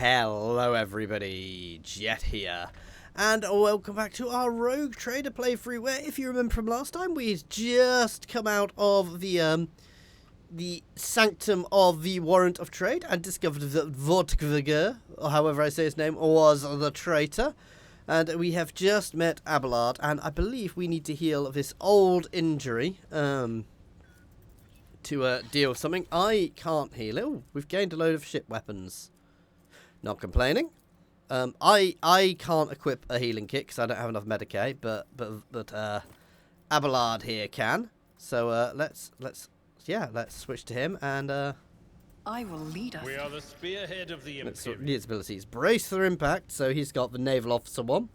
Hello everybody, Jet here, and welcome back to our Rogue Trader playthrough, where, if you remember from last time, we had just come out of the Sanctum of the Warrant of Trade and discovered that Vortigviger, or however I say his name, was the traitor. And we have just met Abelard, and I believe we need to heal this old injury to deal with something. I can't heal it. Ooh, we've gained a load of ship weapons. Not complaining. I can't equip a healing kit because I don't have enough Medicaid, but Abelard here can. So let's switch to him and I will lead us. We are the spearhead of the Imperium. His abilities: brace for impact. So he's got the naval officer one,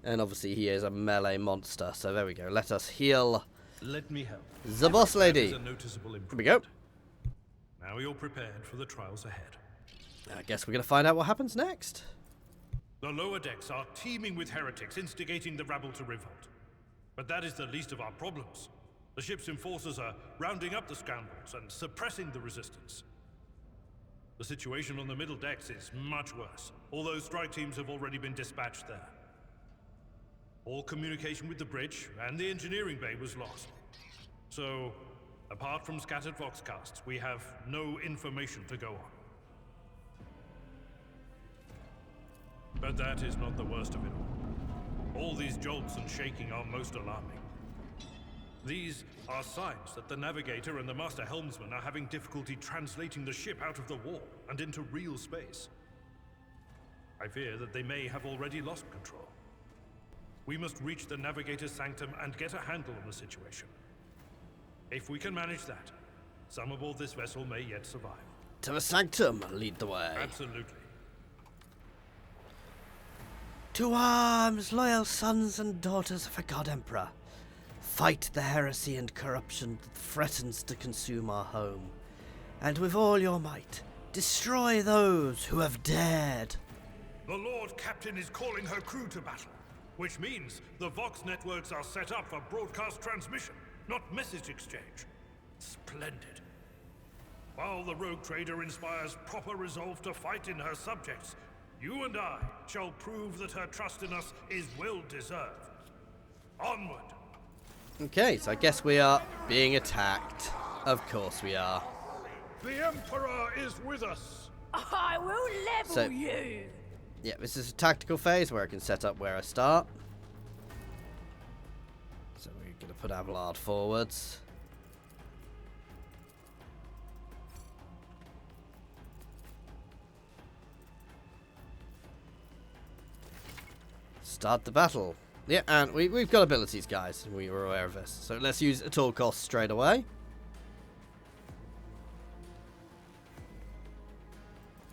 and obviously he is a melee monster. So there we go. Let us heal. Let me help. The boss lady. That is a noticeable Here we go. Now you're prepared for the trials ahead. I guess we're going to find out what happens next. The lower decks are teeming with heretics instigating the rabble to revolt. But that is the least of our problems. The ship's enforcers are rounding up the scoundrels and suppressing the resistance. The situation on the middle decks is much worse, although strike teams have already been dispatched there. All communication with the bridge and the engineering bay was lost. So, apart from scattered voxcasts, we have no information to go on. But that is not the worst of it all. All these jolts and shaking are most alarming. These are signs that the Navigator and the Master Helmsman are having difficulty translating the ship out of the war and into real space. I fear that they may have already lost control. We must reach the Navigator's Sanctum and get a handle on the situation. If we can manage that, some aboard this vessel may yet survive. To the Sanctum, lead the way. Absolutely. To arms, loyal sons and daughters of a God Emperor. Fight the heresy and corruption that threatens to consume our home. And with all your might, destroy those who have dared. The Lord Captain is calling her crew to battle, which means the Vox networks are set up for broadcast transmission, not message exchange. Splendid. While the Rogue Trader inspires proper resolve to fight in her subjects, you and I shall prove that her trust in us is well deserved. Onward! Okay, so I guess we are being attacked. Of course we are. The Emperor is with us! I will level you! Yeah, this is a tactical phase where I can set up where I start. So we're going to put Abelard forwards. Start the battle. Yeah, and we've got abilities, guys. We were aware of this. So let's use at all costs straight away.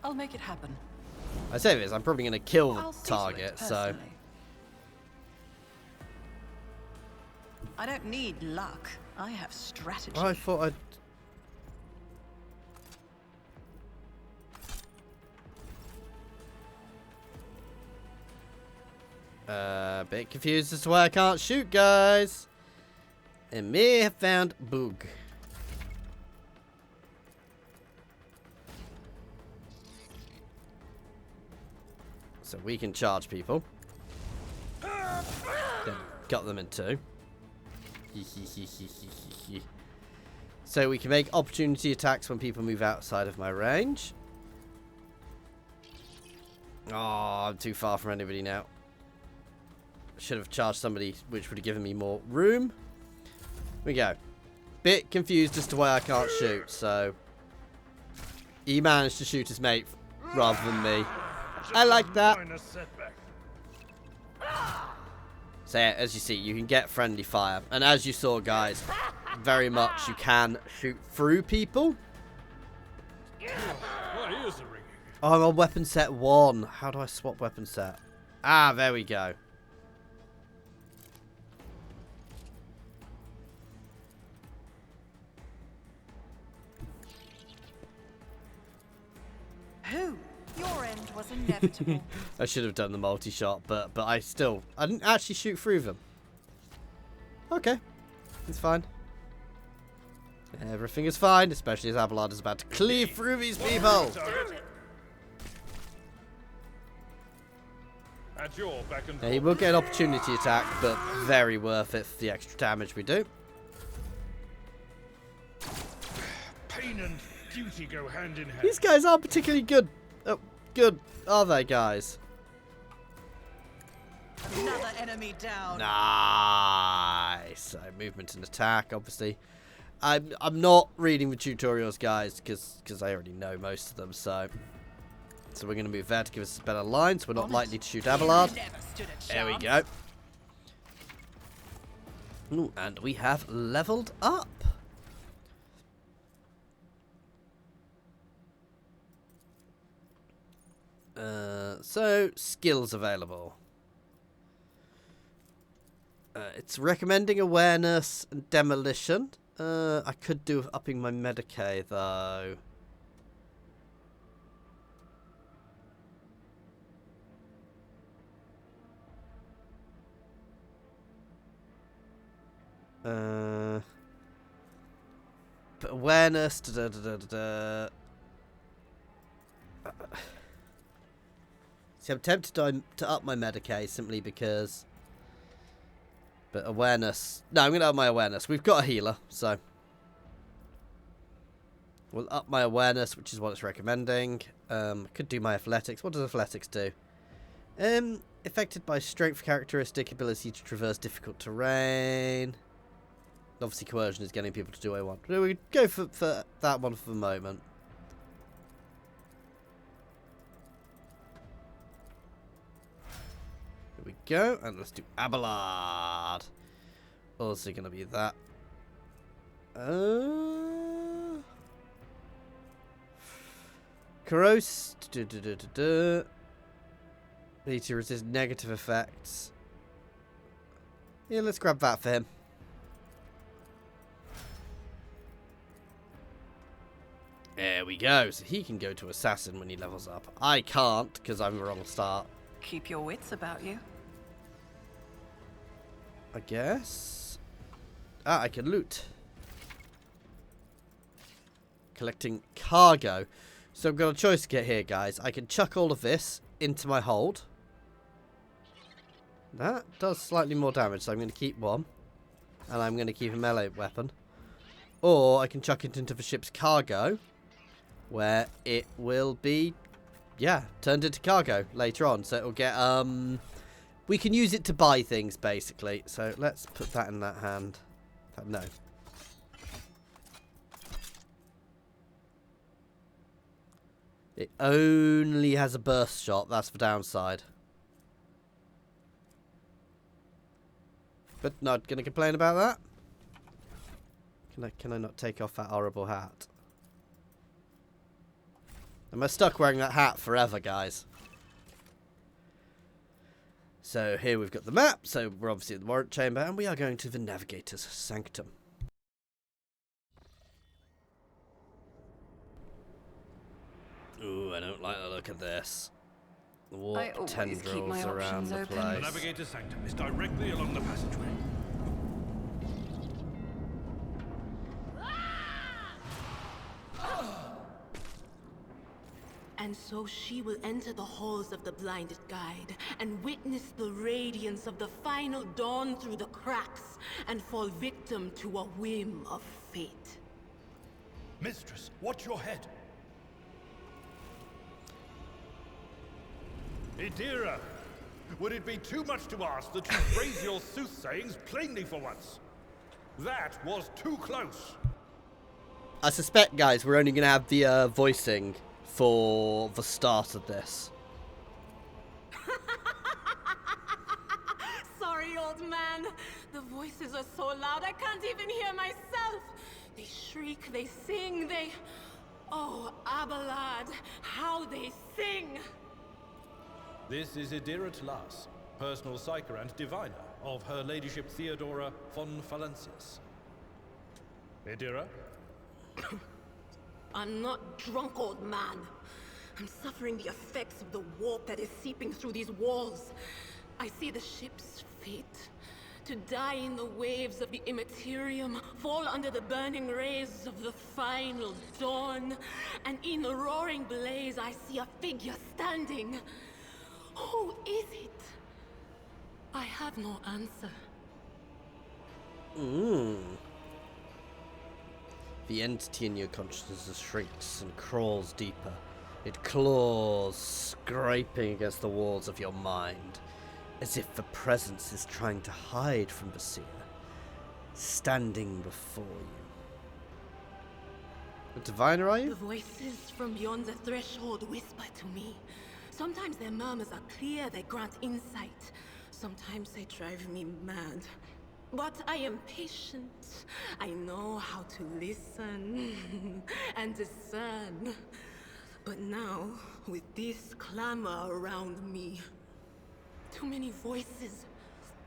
I'll make it happen. I say this, I'm probably going to kill the I'll see to target, it, so... personally. I don't need luck. I have strategy. I thought I'd... A bit confused as to why I can't shoot, guys. And may have found Boog. So we can charge people. Then got them in two. So we can make opportunity attacks when people move outside of my range. Oh, I'm too far from anybody now. Should have charged somebody, which would have given me more room. Here we go. Bit confused as to why I can't shoot, so... He managed to shoot his mate rather than me. I like that. So yeah, as you see, you can get friendly fire. And as you saw, guys, very much you can shoot through people. What is the ringing? Oh, I'm on weapon set 1. How do I swap weapon set? Ah, there we go. Who? Your end was inevitable. I should have done the multi-shot, but I didn't actually shoot through them. Okay, it's fine. Everything is fine, especially as Abelard is about to cleave through these people. At your back and Yeah, he will get an opportunity attack, but very worth it for the extra damage we do. Pain and duty go hand in hand. These guys aren't particularly good. Oh, good, are they, guys? Another enemy down. Nice. So movement and attack, obviously. I'm not reading the tutorials, guys, because I already know most of them. So we're going to move there to give us a better line, so we're not likely to shoot Abelard. There we go. Ooh, and we have leveled up. So skills available. It's recommending awareness and demolition. I could do with upping my Medicae though. But awareness. See, I'm tempted to up my Medicae simply because. But awareness. No, I'm going to up my awareness. We've got a healer, so. We'll up my awareness, which is what it's recommending. Could do my athletics. What does athletics do? Affected by strength characteristic, ability to traverse difficult terrain. Obviously, coercion is getting people to do what I want. But we go for that one for the moment. Here we go, and let's do Abelard. Also going to be that. Corrosive. Need to resist negative effects. Yeah, let's grab that for him. There we go. So he can go to assassin when he levels up. I can't because I'm the wrong start. Keep your wits about you. I guess. Ah, I can loot. Collecting cargo. So I've got a choice to get here, guys. I can chuck all of this into my hold. That does slightly more damage, so I'm going to keep one. And I'm going to keep a melee weapon. Or I can chuck it into the ship's cargo, where it will be, yeah, turned into cargo later on. So it'll get, we can use it to buy things, basically. So let's put that in that hand. No. It only has a burst shot. That's the downside. But not going to complain about that. Can I not take off that horrible hat? Am I stuck wearing that hat forever, guys? So here we've got the map. So we're obviously at the warrant chamber, and we are going to the Navigator's Sanctum. Ooh, I don't like the look of this. The warp tendrils around the place. The Navigator's Sanctum is directly along the passageway. And so she will enter the halls of the blinded guide and witness the radiance of the final dawn through the cracks and fall victim to a whim of fate. Mistress, watch your head. Idira, would it be too much to ask that you phrase your soothsayings plainly for once? That was too close. I suspect, guys, we're only going to have the voicing for the start of this. Sorry, old man. The voices are so loud I can't even hear myself. They shriek, they sing, they... Oh, Abelard, how they sing! This is THEODORA'S, personal psyker and diviner of Her Ladyship Theodora von Valancius. Idira? I'm not drunk, old man. I'm suffering the effects of the warp that is seeping through these walls. I see the ship's fate. To die in the waves of the Imperium, fall under the burning rays of the final dawn. And in the roaring blaze, I see a figure standing. Who is it? I have no answer. The entity in your consciousness shrinks and crawls deeper. It claws, scraping against the walls of your mind, as if the presence is trying to hide from the seer, standing before you. What diviner are you? The voices from beyond the threshold whisper to me. Sometimes their murmurs are clear, they grant insight. Sometimes they drive me mad. But I am patient. I know how to listen and discern. But now, with this clamor around me, too many voices,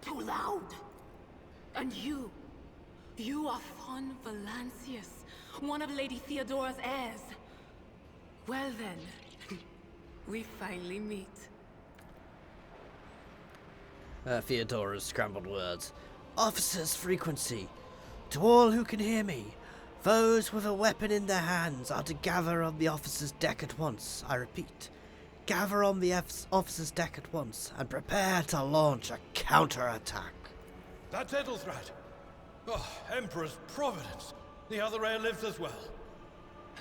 too loud. And you are Von Valancius, one of Lady THEODORA'S heirs. Well then, we finally meet. Theodora's scrambled words. Officer's frequency. To all who can hear me, those with a weapon in their hands are to gather on the officer's deck at once. I repeat, gather on the officer's deck at once and prepare to launch a counterattack. That's Edelthrad. Oh, Emperor's Providence. The other heir lives as well.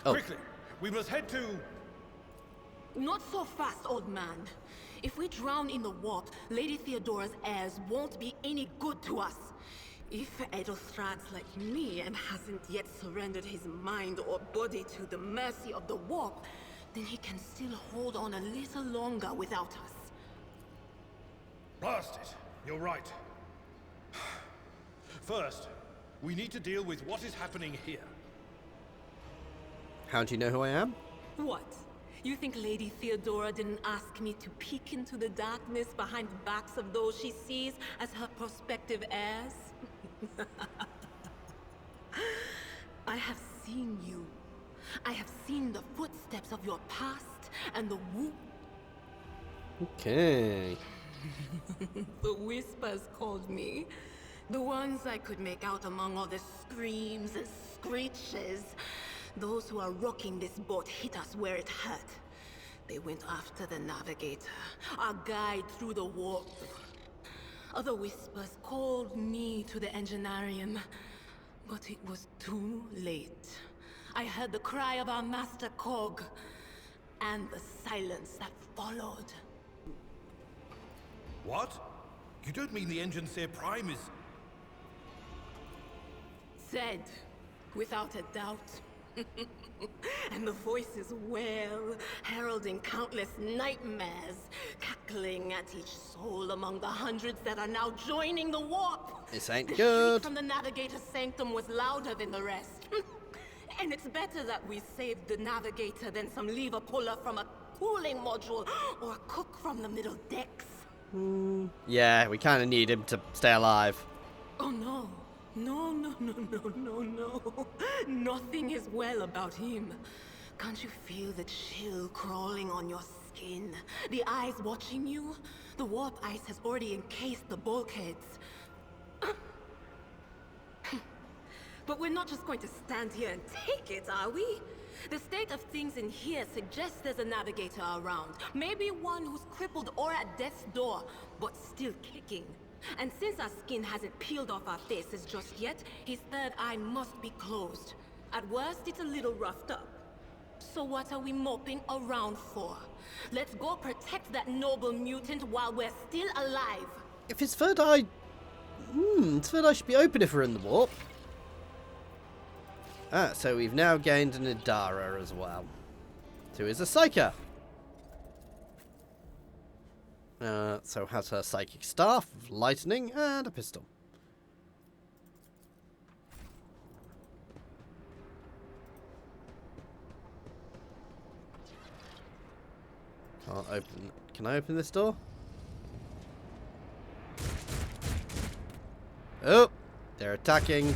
Oh. Quickly, we must head to... Not so fast, old man. If we drown in the warp, Lady THEODORA'S heirs won't be any good to us. If Edelthrad's like me and hasn't yet surrendered his mind or body to the mercy of the warp, then he can still hold on a little longer without us. Blast it. You're right. First, we need to deal with what is happening here. How do you know who I am? What? You think Lady THEODORA didn't ask me to peek into the darkness behind the backs of those she sees as her prospective heirs? I have seen you. I have seen the footsteps of your past and the Okay. The whispers called me. The ones I could make out among all the screams and screeches. Those who are rocking this boat hit us where it hurt. They went after the Navigator, our guide through the warp. Other whispers called me to the Enginarium, but it was too late. I heard the cry of our master Cog, and the silence that followed. What? You don't mean the Enginseer Prime is... Said, without a doubt. And the voices wail, heralding countless nightmares, cackling at each soul among the hundreds that are now joining the warp. This ain't The good. shriek from the Navigator's Sanctum was louder than the rest. And it's better that we saved the Navigator than some lever puller from a cooling module or a cook from the middle decks. Yeah, we kind of need him to stay alive. Oh no. No. Nothing is well about him. Can't you feel the chill crawling on your skin? The eyes watching you? The warp ice has already encased the bulkheads. But we're not just going to stand here and take it, are we? The state of things in here suggests there's a Navigator around. Maybe one who's crippled or at death's door, but still kicking. And since our skin hasn't peeled off our faces just yet, his third eye must be closed. At worst, it's a little roughed up. So what are we moping around for? Let's go protect that noble mutant while we're still alive. If his third eye... his third eye should be open if we're in the warp. Ah, so we've now gained an Idara as well. Who is a Psyker. So has her psychic staff, lightning, and a pistol. Can't open. Can I open this door? Oh, they're attacking.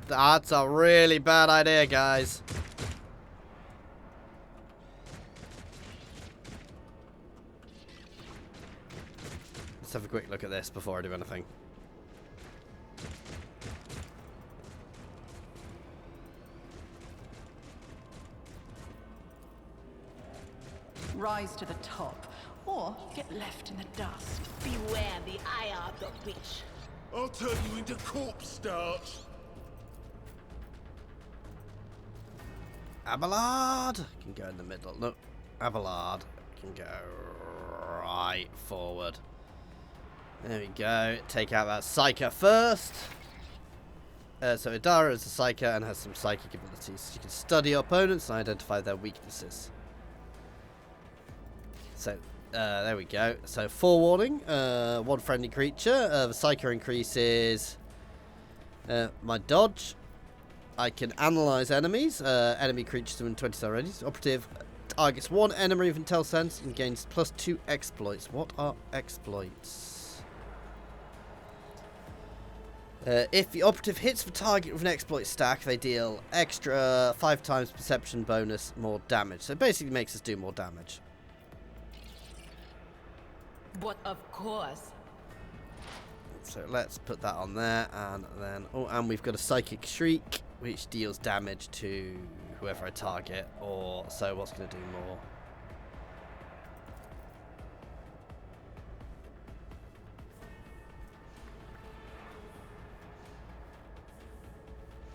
That's a really bad idea, guys. Let's have a quick look at this before I do anything. Rise to the top, or get left in the dust. Beware the eye of the witch. I'll turn you into corpse starch. Abelard can go in the middle. No, Abelard can go right forward. There we go. Take out that Psyker first. So Idara is a Psyker and has some psychic abilities. She can study opponents and identify their weaknesses. So, there we go. So, forewarning. One friendly creature. The Psyker increases my dodge. I can analyze enemies. Enemy creatures within 20 star radius. Operative targets one enemy with Intel Sense and gains +2 exploits. What are exploits? If the operative hits the target with an exploit stack, they deal extra 5 times perception bonus more damage. So it basically makes us do more damage. But of course. So let's put that on there, and then and we've got a Psychic Shriek, which deals damage to whoever I target, or so what's going to do more?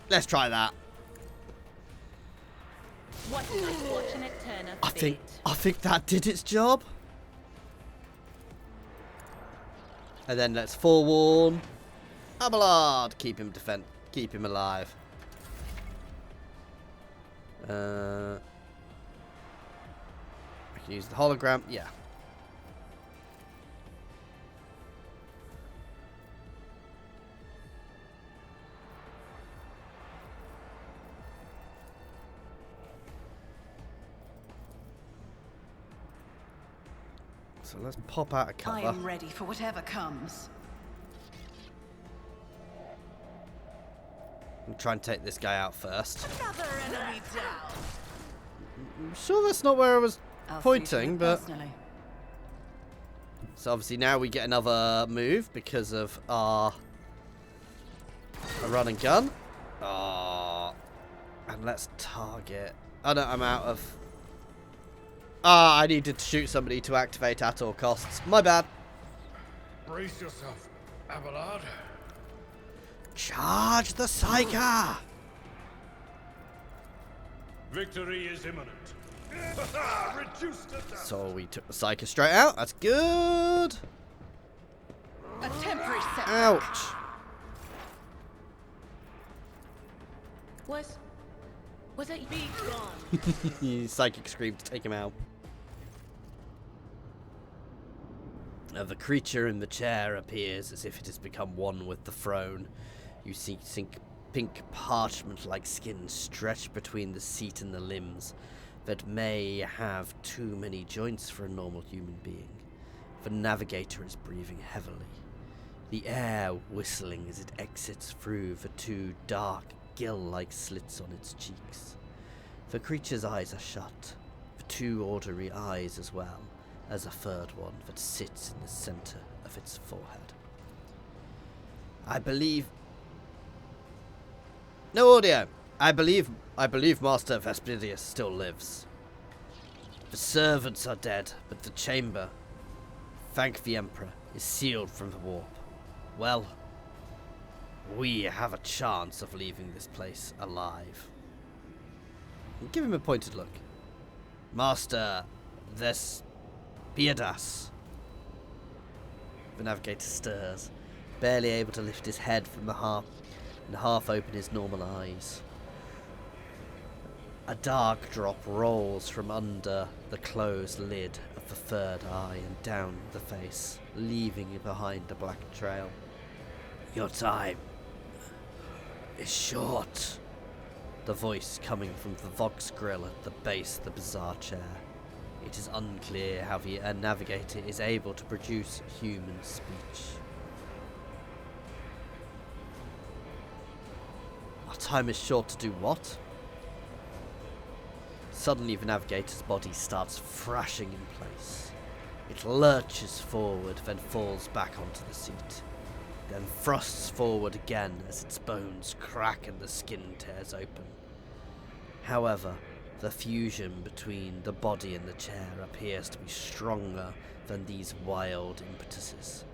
Let's try that. What an unfortunate turn of fate. I think that did its job. And then let's forewarn Abelard. Keep him alive. I can use the hologram. Yeah. So let's pop out a cover. I am ready for whatever comes. And try and take this guy out first. Another enemy down. I'm sure that's not where I was pointing, but personally. So obviously now we get another move because of our run and gun. Oh, and let's target. Oh no, I'm out of. I needed to shoot somebody to activate at all costs. My bad. Brace yourself, Abelard. Charge the Psyker! Victory is imminent. Reduced to death. So we took the Psyker straight out. That's good. A temporary setback. Ouch. Was it be gone? Psychic scream to take him out. The creature in the chair appears as if it has become one with the throne. You see pink parchment-like skin stretched between the seat and the limbs that may have too many joints for a normal human being. The Navigator is breathing heavily, the air whistling as it exits through the 2 dark, gill-like slits on its cheeks. The creature's eyes are shut, the 2 ordinary eyes as well as a third one that sits in the center of its forehead. I believe... No audio! I believe Master Vespasius still lives. The servants are dead, but the chamber, thank the Emperor, is sealed from the warp. Well, we have a chance of leaving this place alive. Give him a pointed look. Master THEODORA'S. The Navigator stirs, barely able to lift his head from the half open his normal eyes. A dark drop rolls from under the closed lid of the third eye and down the face, leaving behind a black trail. Your time is short. The voice coming from the Vox grill at the base of the bizarre chair. It is unclear how the Navigator is able to produce human speech. Our time is short to do what? Suddenly the Navigator's body starts thrashing in place. It lurches forward, then falls back onto the seat. Then thrusts forward again as its bones crack and the skin tears open. However, The fusion between the body and the chair appears to be stronger than these wild impetuses.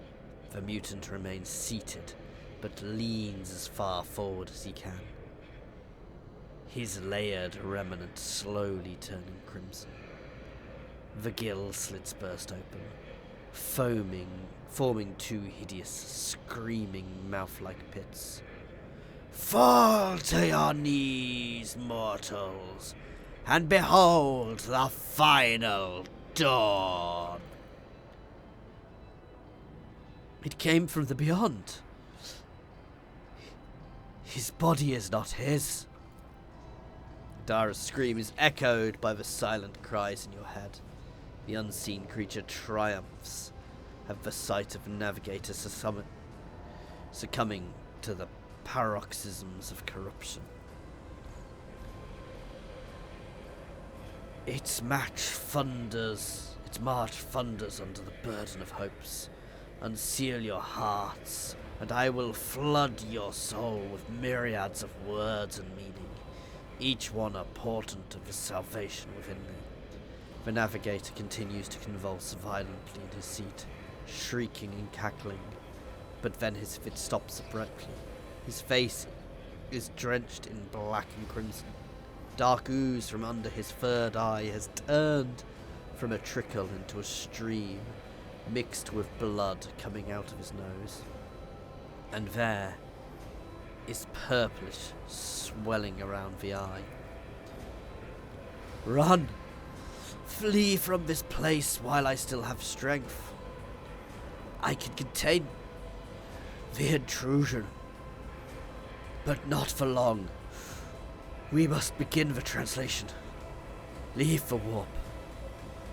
The mutant remains seated, but leans as far forward as he can. His layered remnant slowly turning crimson. The gill slits burst open, forming two hideous, screaming mouth-like pits. Fall to your knees, mortals, and behold the final dawn. It came from the beyond. His body is not his. Dara's scream is echoed by the silent cries in your head. The unseen creature triumphs at the sight of the Navigator succumbing to the paroxysms of corruption. Its march thunders under the burden of hopes. Unseal your hearts, and I will flood your soul with myriads of words and meaning, each one a portent of the salvation within me. The Navigator continues to convulse violently in his seat, shrieking and cackling, but then his fit stops abruptly. His face is drenched in black and crimson. Dark ooze from under his third eye has turned from a trickle into a stream, mixed with blood coming out of his nose. And there is purplish swelling around the eye. Run! Flee from this place while I still have strength. I can contain the intrusion, but not for long. We must begin the translation. Leave the warp,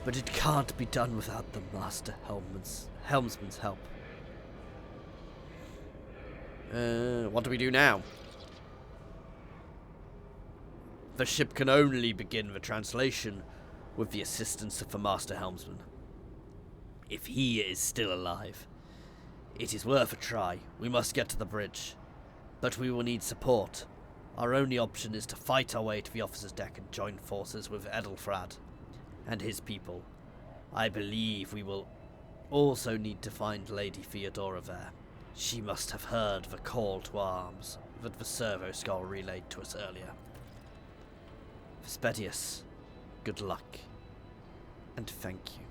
but it can't be done without the Master Helmsman's help. What do we do now? The ship can only begin the translation with the assistance of the Master Helmsman. If he is still alive, it is worth a try. We must get to the bridge, but we will need support. Our only option is to fight our way to the officer's deck and join forces with Edelfrad and his people. I believe we will also need to find Lady Theodora there. She must have heard the call to arms that the servo skull relayed to us earlier. Vespedius, good luck, and thank you.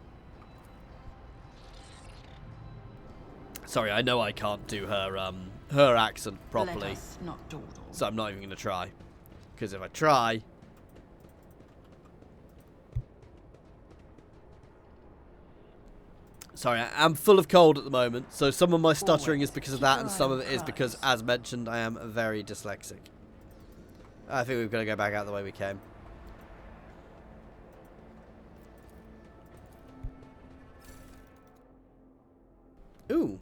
Sorry, I know I can't do her accent properly, Let us not dawdle. so I'm not even going to try. Because if I try... Sorry, I'm full of cold at the moment, so some of my stuttering is because of that, and some of it is because, as mentioned, I am very dyslexic. I think we've got to go back out the way we came. Ooh.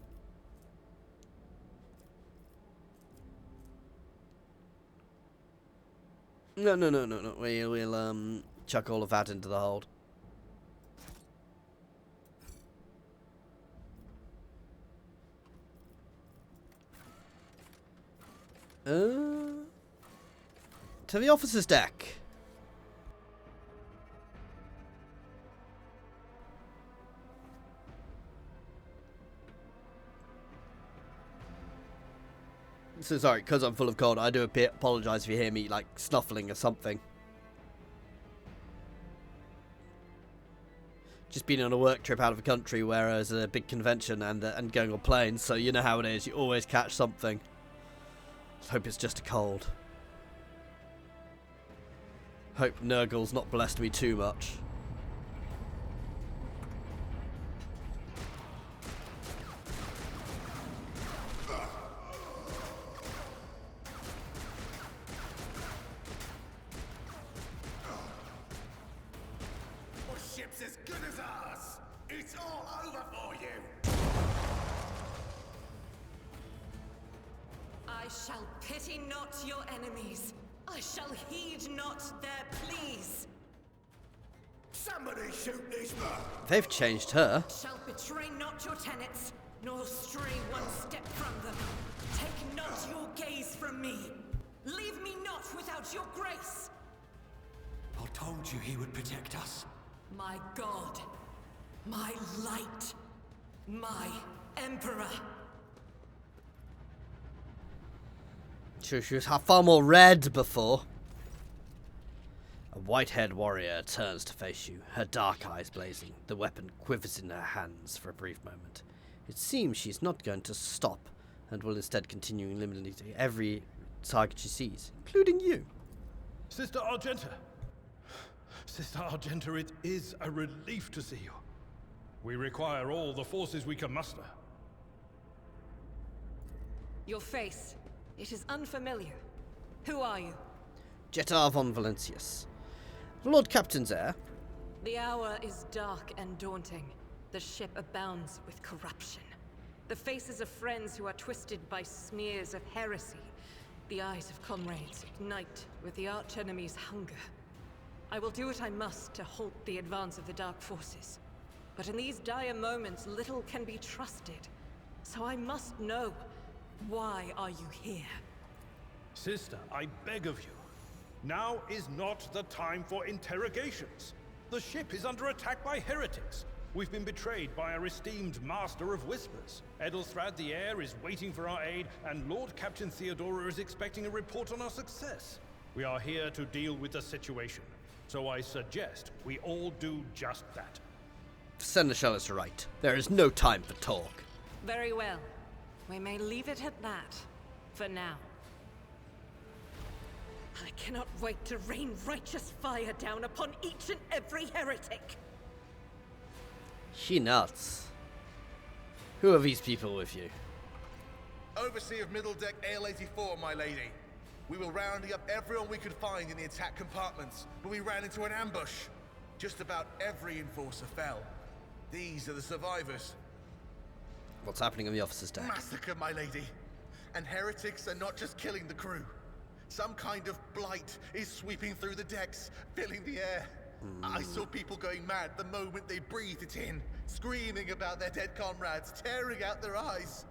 No. We'll chuck all of that into the hold. To the officer's deck. So sorry, because I'm full of cold, I do apologise if you hear me, like, snuffling or something. Just been on a work trip out of the country where there's a big convention and going on planes, so you know how it is, you always catch something. Hope it's just a cold. Hope Nurgle's not blessed me too much. Ship's as good as ours. It's all over for you. I shall pity not your enemies. I shall heed not their pleas. Somebody shoot this man. They've changed her. Shall betray not your tenets, nor stray one step from them. Take not your gaze from me. Leave me not without your grace. I told you he would protect us. My god. My light. My emperor. She was far more red before. A white-haired warrior turns to face you, her dark eyes blazing. The weapon quivers in her hands for a brief moment. It seems she's not going to stop, and will instead continue eliminating every target she sees, including you. Sister Argenta! Sister Argenta, it is a relief to see you. We require all the forces we can muster. Your face. It is unfamiliar. Who are you? Jetar von Valancius, the Lord Captain's heir. The hour is dark and daunting. The ship abounds with corruption. The faces of friends who are twisted by sneers of heresy. The eyes of comrades ignite with the archenemy's hunger. I will do what I must to halt the advance of the dark forces. But in these dire moments, little can be trusted. So I must know, why are you here? Sister, I beg of you. Now is not the time for interrogations. The ship is under attack by heretics. We've been betrayed by our esteemed Master of Whispers. Edelthrad the heir is waiting for our aid, and Lord Captain Theodora is expecting a report on our success. We are here to deal with the situation, so I suggest we all do just that. Seneschal is right. There is no time for talk. Very well. We may leave it at that, for now. I cannot wait to rain righteous fire down upon each and every heretic. She nuts. Who are these people with you? Overseer of Middle Deck AL-84, my lady. We were rounding up everyone we could find in the attack compartments, but we ran into an ambush. Just about every enforcer fell. These are the survivors. What's happening on the officer's deck? Massacre, my lady. And heretics are not just killing the crew. Some kind of blight is sweeping through the decks, filling the air. I saw people going mad the moment they breathed it in, screaming about their dead comrades, tearing out their eyes.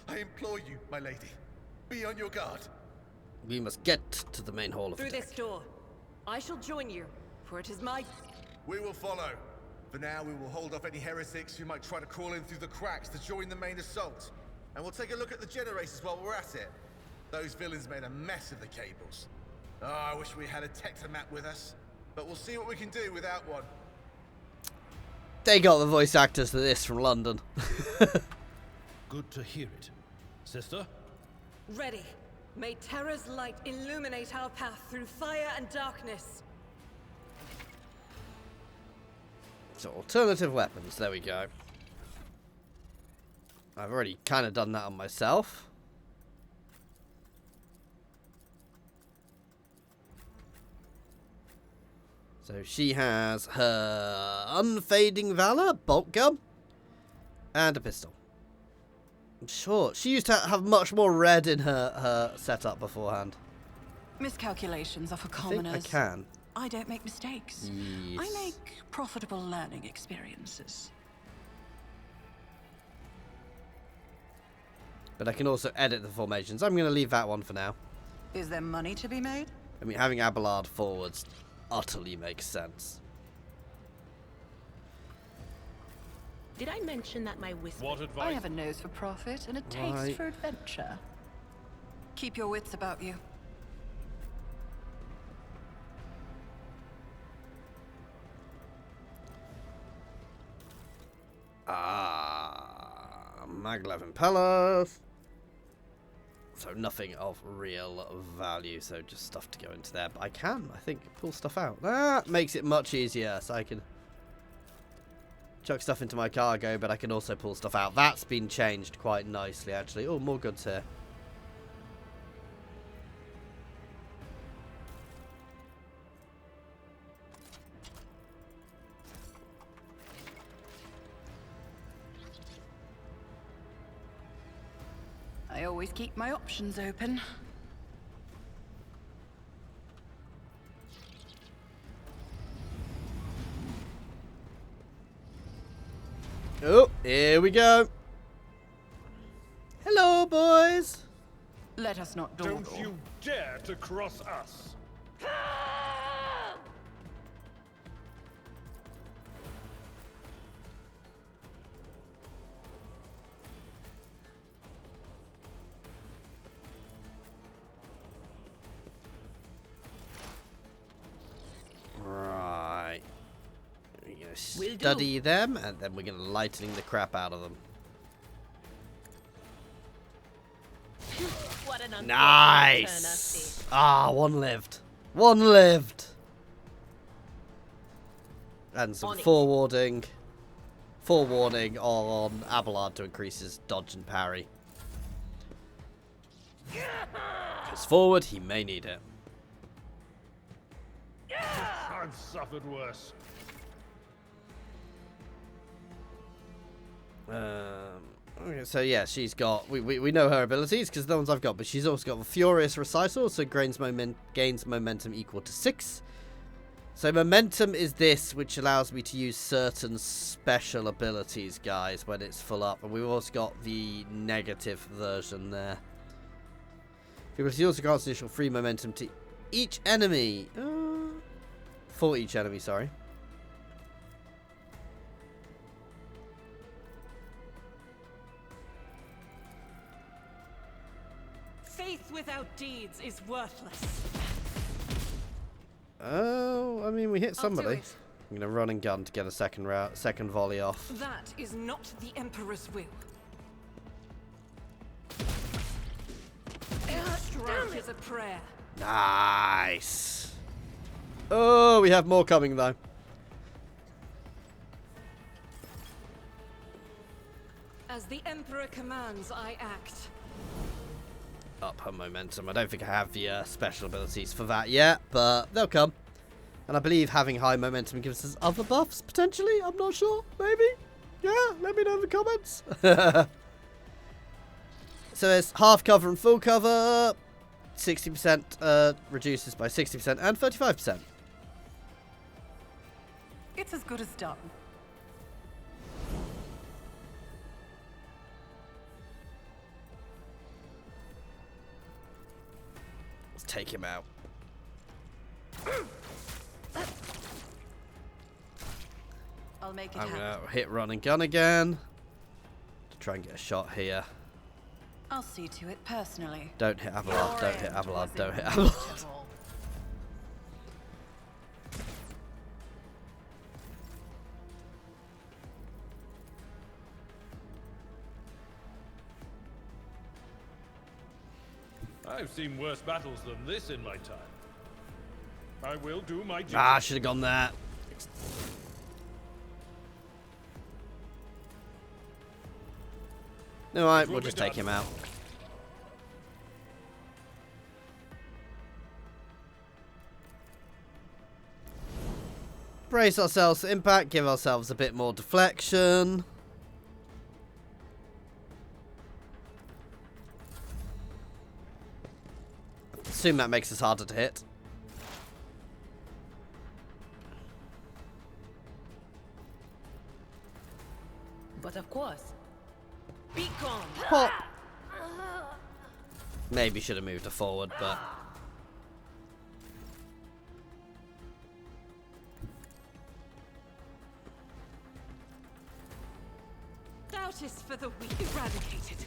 I implore you, my lady, be on your guard. We must get to the main hall of the Through deck. this door. I shall join you, for it is my... We will follow. For now, we will hold off any heretics who might try to crawl in through the cracks to join the main assault. And we'll take a look at the generators while we're at it. Those villains made a mess of the cables. Oh, I wish we had a Tectomat with us. But we'll see what we can do without one. They got the voice actors for this from London. Good to hear it. Sister? Ready. May Terra's light illuminate our path through fire and darkness. So, alternative weapons. There we go. I've already kind of done that on myself. So she has her Unfading Valor, bolt gun, and a pistol. Sure, she used to have much more red in her setup beforehand. Miscalculations are for I commoners. think I can. I don't make mistakes. Yes. I make profitable learning experiences. But I can also edit the formations. I'm going to leave that one for now. Is there money to be made? I mean, having Abelard forwards utterly makes sense. Did I mention that my whisper... What advice? I have a nose for profit and a taste Right. for adventure. Keep your wits about you. Maglev impellers. So nothing of real value, so just stuff to go into there. But I can, I think, pull stuff out. That makes it much easier, so I can chuck stuff into my cargo, but I can also pull stuff out. That's been changed quite nicely, actually. Oh, more goods here. I always keep my options open. Oh, here we go. Hello, boys. Let us not dawdle. Don't you dare to cross us! study them, and then we're going to lightning the crap out of them. What an unfortunate turn Nice! Ah, one lived. One lived! And some forewarning. Forewarning on Abelard to increase his dodge and parry. Because forward, he may need it. I've suffered worse. Okay, so yeah, she's got. We know her abilities because the ones I've got, but she's also got a Furious Recital, so gains momentum equal to 6. So momentum is this, which allows me to use certain special abilities, guys, when it's full up. And we've also got the negative version there. She also grants additional free momentum to each enemy. For each enemy, sorry. Faith without deeds is worthless. Oh, I mean, we hit somebody. I'll do it. I'm gonna run and gun to get a second volley off. That is not the Emperor's will. Strike is a prayer. Nice. Oh, we have more coming though. As the Emperor commands, I act. Up her momentum. I don't think I have the special abilities for that yet, but they'll come. And I believe having high momentum gives us other buffs, potentially. I'm not sure. Maybe. Yeah, let me know in the comments. So there's half cover and full cover. 60% reduces by 60% and 35%. It's as good as done. Let's take him out. I'll make it I'm happen. gonna hit run and gun again to try and get a shot here. I'll see to it personally. Don't hit Abelard, Your don't hit end Abelard, was don't hit Abelard. inevitable. I've seen worse battles than this in my time. I will do my duty. Ah, I should have gone there. Alright, we'll just take him out. Brace ourselves for impact, give ourselves a bit more deflection. Assume that makes us harder to hit. But of course. Be gone. Pop. Maybe should have moved her forward, but Doubt is for the weak. Eradicated.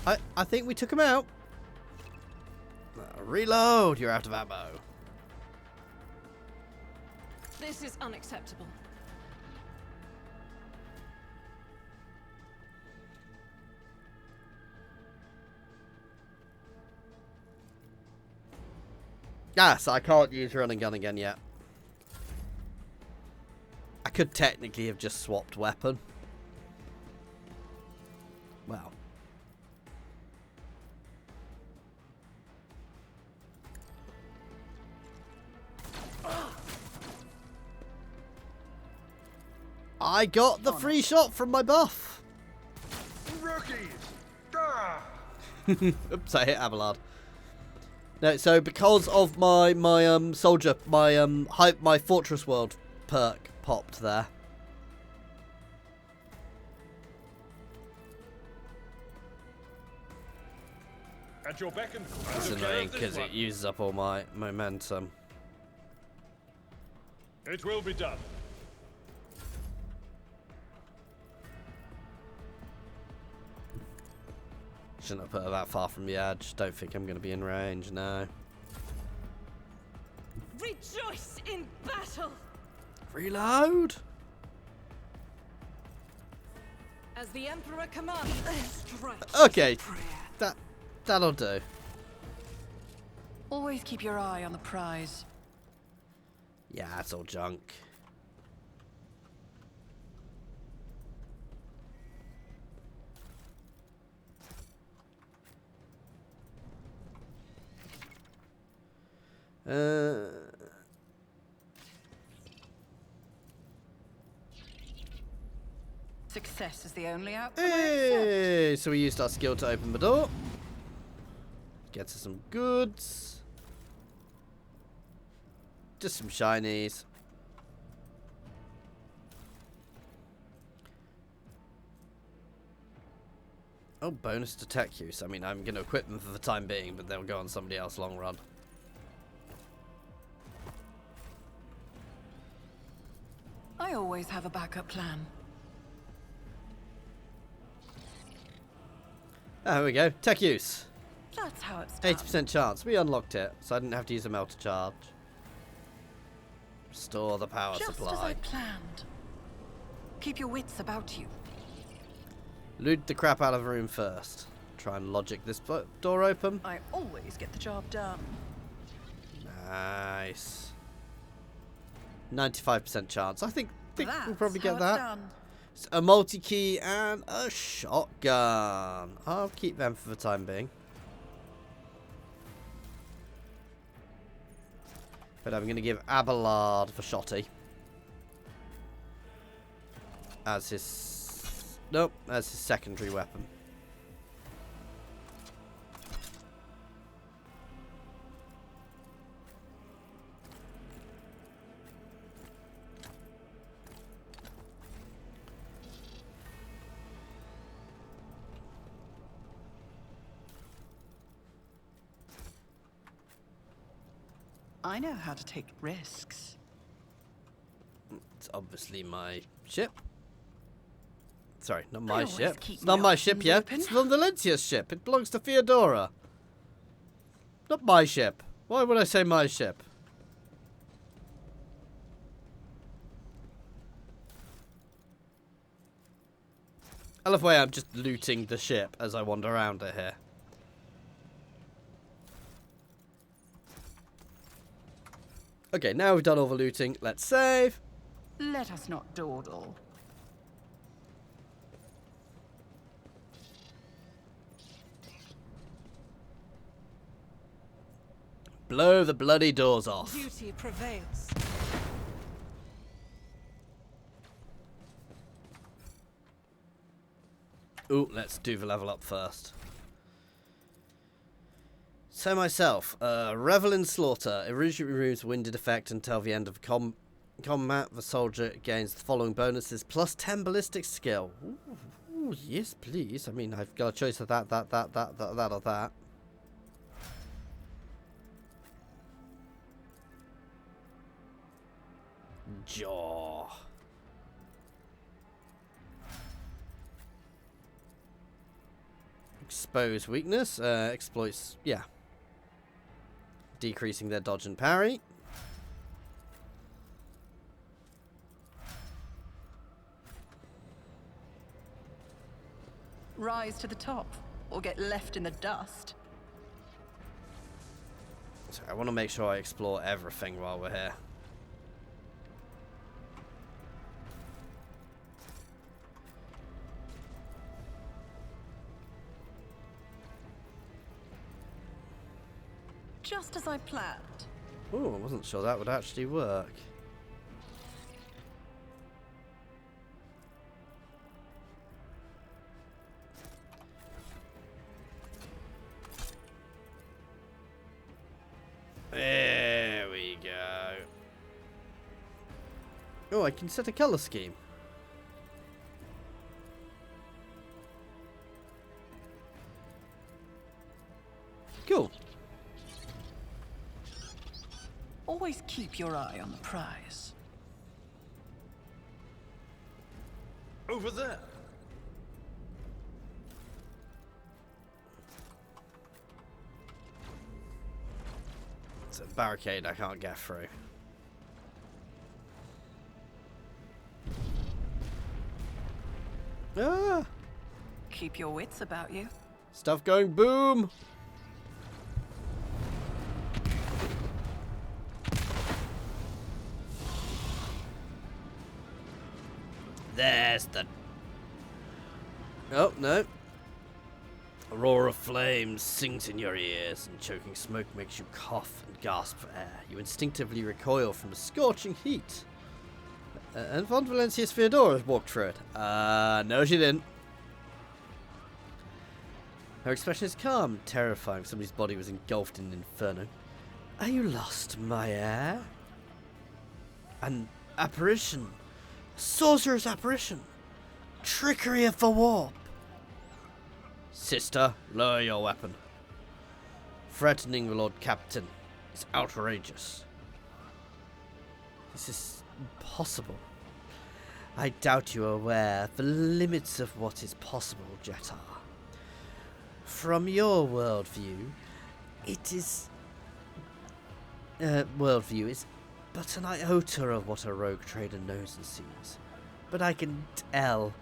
I think we took him out. Reload, you're out of ammo. This is unacceptable. Yes, I can't use run and gun again yet. I could technically have just swapped weapon. Well. I got the free shot from my buff. Rookies! Ah! Oops, I hit Abelard. No, so because of my soldier, my Fortress World perk popped there. At your beck and call. It's annoying because it uses up all my momentum. It will be done. Shouldn't have put her that far from the edge. Don't think I'm going to be in range, no. Rejoice in battle. Reload! As the Emperor commands. Okay, that'll do. Always keep your eye on the prize. Yeah, that's all junk. Success is the only outcome. Hey, so we used our skill to open the door. Gets us some goods. Just some shinies. Oh, bonus to tech use. I mean, I'm going to equip them for the time being, but they'll go on somebody else long run. I always have a backup plan. Oh, here we go. Tech use. That's how it's done. 80% chance. We unlocked it, so I didn't have to use a melter charge. Restore the power Just supply. as I planned. Keep your wits about you. Loot the crap out of the room first. Try and logic this door open. I always get the job done. Nice. 95% chance. I think we'll probably That's get how that. it's done. It's a multi-key and a shotgun. I'll keep them for the time being. But I'm going to give Abelard the shotty. As his... Nope, as his secondary weapon. I know how to take risks. It's obviously my ship. Sorry, not I my always ship. keep It's my not my ship options yet. open. It's the Valancius ship. It belongs to THEODORA. Not my ship. Why would I say my ship? I love the way I'm just looting the ship as I wander around it here. Okay, now we've done all the looting. Let's save. Let us not dawdle. Blow the bloody doors off. Duty prevails. Ooh, let's do the level up first. So myself, revel in slaughter. Illusion removes winded effect until the end of the combat. The soldier gains the following bonuses: plus 10 ballistic skill. Ooh, yes, please. I mean, I've got a choice of that, or that. Jaw. Expose weakness. Exploits. Yeah. Decreasing their dodge and parry. Rise to the top, or get left in the dust. So I want to make sure I explore everything while we're here. Just as I planned. Oh, I wasn't sure that would actually work. There we go. Oh, I can set a color scheme. Cool. Always keep your eye on the prize. Over there. It's a barricade I can't get through. Ah! Keep your wits about you. Stuff going boom! There's the... Oh, no. A roar of flames sings in your ears, and choking smoke makes you cough and gasp for air. You instinctively recoil from the scorching heat. And Valancius THEODORA'S walked through it. No she didn't. Her expression is calm, terrifying. Somebody's body was engulfed in an inferno. Are you lost, my heir? An apparition. A sorcerer's apparition. Trickery of the warp. Sister, lower your weapon. Threatening the Lord Captain is outrageous. This is impossible. I doubt you are aware of the limits of what is possible, Jetar. From your worldview, it is... worldview is but an iota of what a rogue trader knows and sees. But I can tell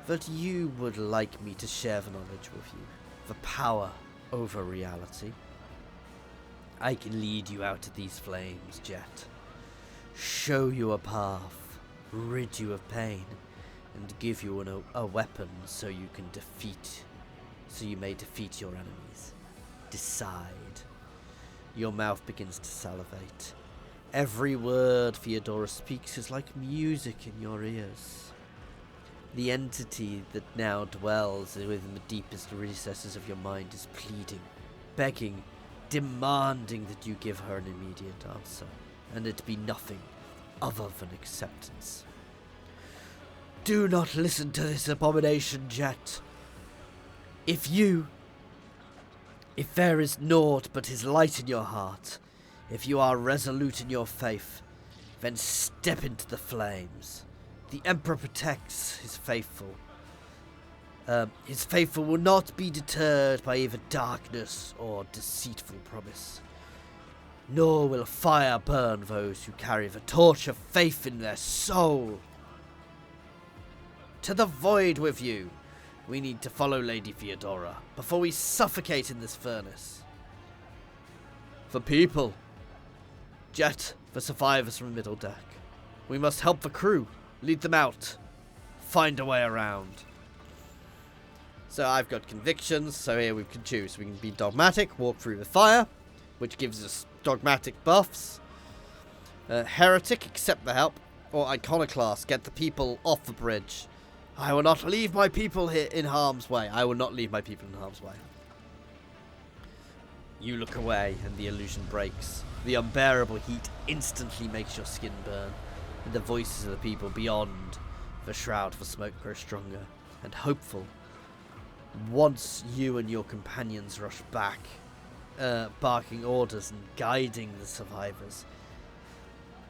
that you would like me to share the knowledge with you. The power over reality. I can lead you out of these flames, Jet. Show you a path, rid you of pain, and give you a weapon so you may defeat your enemies. Decide. Your mouth begins to salivate. Every word THEODORA speaks is like music in your ears. The entity that now dwells within the deepest recesses of your mind is pleading, begging, demanding that you give her an immediate answer, and it be nothing other than acceptance. Do not listen to this abomination, Jet. If there is naught but his light in your heart, if you are resolute in your faith, then step into the flames. The Emperor protects his faithful. His faithful will not be deterred by either darkness or deceitful promise. Nor will fire burn those who carry the torch of faith in their soul. To the void with you! We need to follow Lady THEODORA before we suffocate in this furnace. For people. Jet, the survivors from Middle Deck. We must help the crew. Lead them out. Find a way around. So I've got convictions, so here we can choose. We can be dogmatic, walk through the fire, which gives us dogmatic buffs. Heretic, accept the help. Or Iconoclast, get the people off the bridge. I will not leave my people here in harm's way. I will not leave my people in harm's way. You look away and the illusion breaks. The unbearable heat instantly makes your skin burn. And the voices of the people beyond the shroud of smoke grow stronger and hopeful. Once you and your companions rush back, barking orders and guiding the survivors.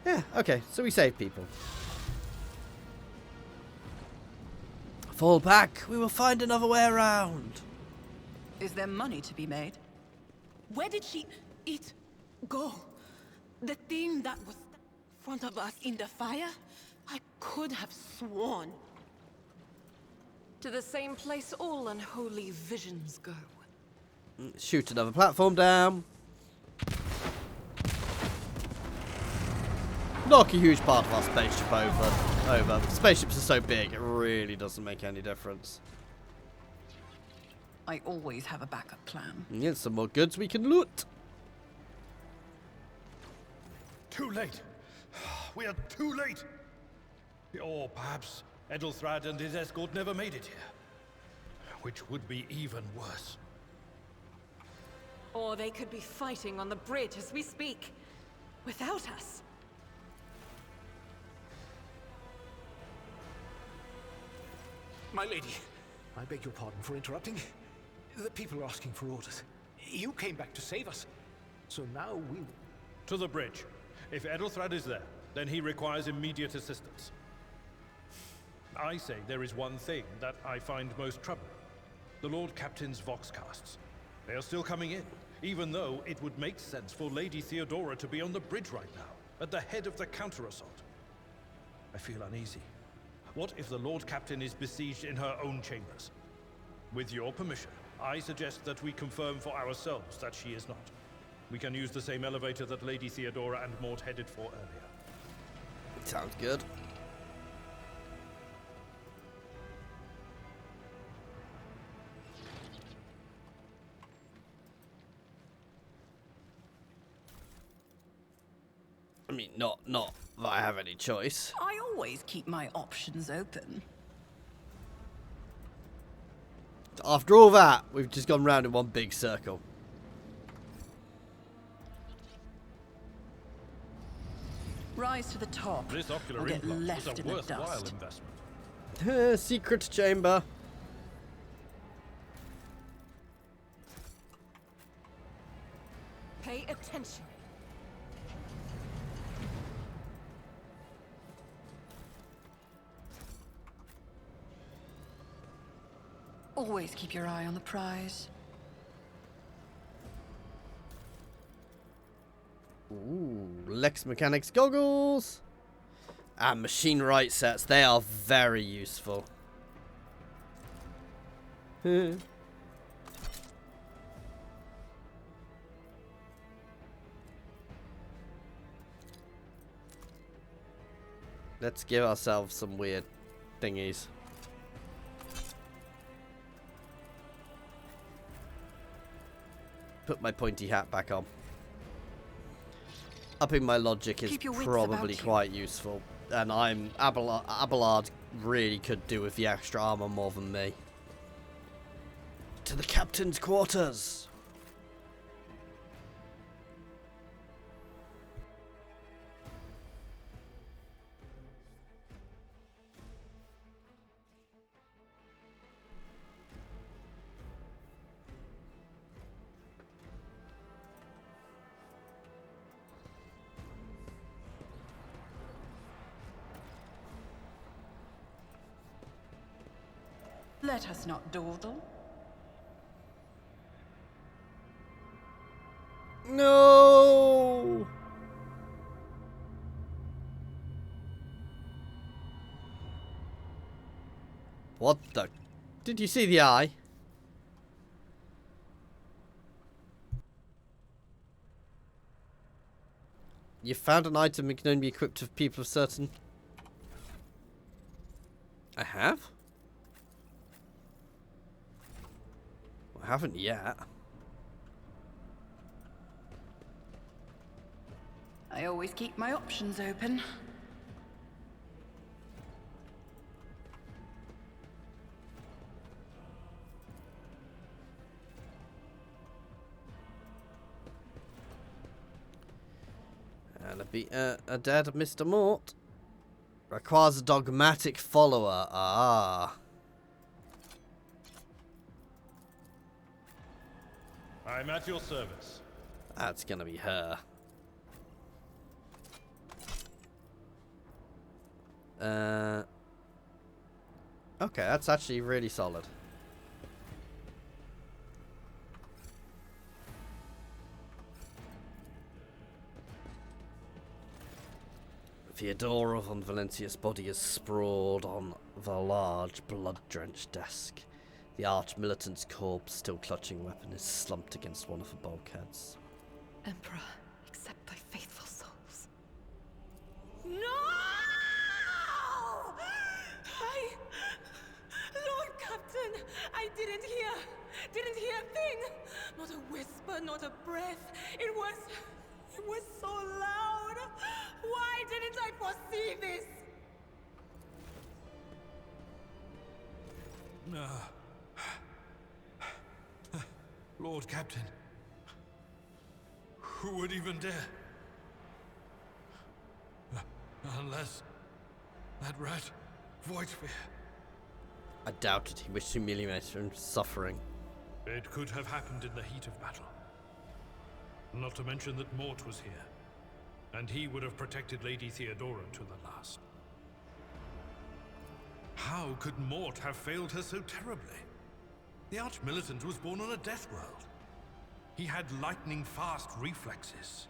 Yeah, okay, so we save people. Fall back, we will find another way around. Is there money to be made? Where did it go? The thing that was in front of us in the fire? I could have sworn. To the same place all unholy visions go. Shoot another platform down. Knock a huge part of our spaceship over. Spaceships are so big, it really doesn't make any difference. I always have a backup plan. Yeah, some more goods we can loot. Too late. We are too late. Or perhaps Edelthrad and his escort never made it here. Which would be even worse. Or they could be fighting on the bridge as we speak, without us. My lady, I beg your pardon for interrupting. The people are asking for orders. You came back to save us. So now we... To the bridge. If Edelthrad is there, then he requires immediate assistance. I say there is one thing that I find most troubling. The Lord Captain's voxcasts. They are still coming in, even though it would make sense for Lady THEODORA to be on the bridge right now, at the head of the counter-assault. I feel uneasy. What if the Lord Captain is besieged in her own chambers? With your permission, I suggest that we confirm for ourselves that she is not. We can use the same elevator that Lady Theodora and Mort headed for earlier. Sounds good. I mean, not that I have any choice. I always keep my options open. After all that, we've just gone round in one big circle. Rise to the top. This ocular or get implant is left a in the worthwhile dust. investment. Secret chamber. Pay attention. Always keep your eye on the prize. Ooh, Lex Mechanics goggles. And machine right sets. They are very useful. Let's give ourselves some weird thingies. Put my pointy hat back on. Upping my logic is probably quite useful. And Abelard really could do with the extra armor more than me. To the captain's quarters! Let us not dawdle. No! What the? Did you see the eye? You found an item that can only be equipped with people of certain... I have? I haven't yet. I always keep my options open. And a dead Mr. Mort. Requires a dogmatic follower. Ah. I'm at your service. That's gonna be her. Okay, that's actually really solid. Theodora von Valancius' body is sprawled on the large, blood-drenched desk. The arch-militant's corpse, still clutching weapon, is slumped against one of the bulkheads. Emperor, accept thy faithful souls. No! Lord Captain, I didn't hear a thing. Not a whisper, not a breath. It was so loud. Why didn't I foresee this? Lord Captain, who would even dare? Unless that rat, Voidsphere. I doubted he wished to humiliate him suffering. It could have happened in the heat of battle. Not to mention that Mort was here, and he would have protected Lady Theodora to the last. How could Mort have failed her so terribly? The Arch-Militant was born on a death world. He had lightning-fast reflexes.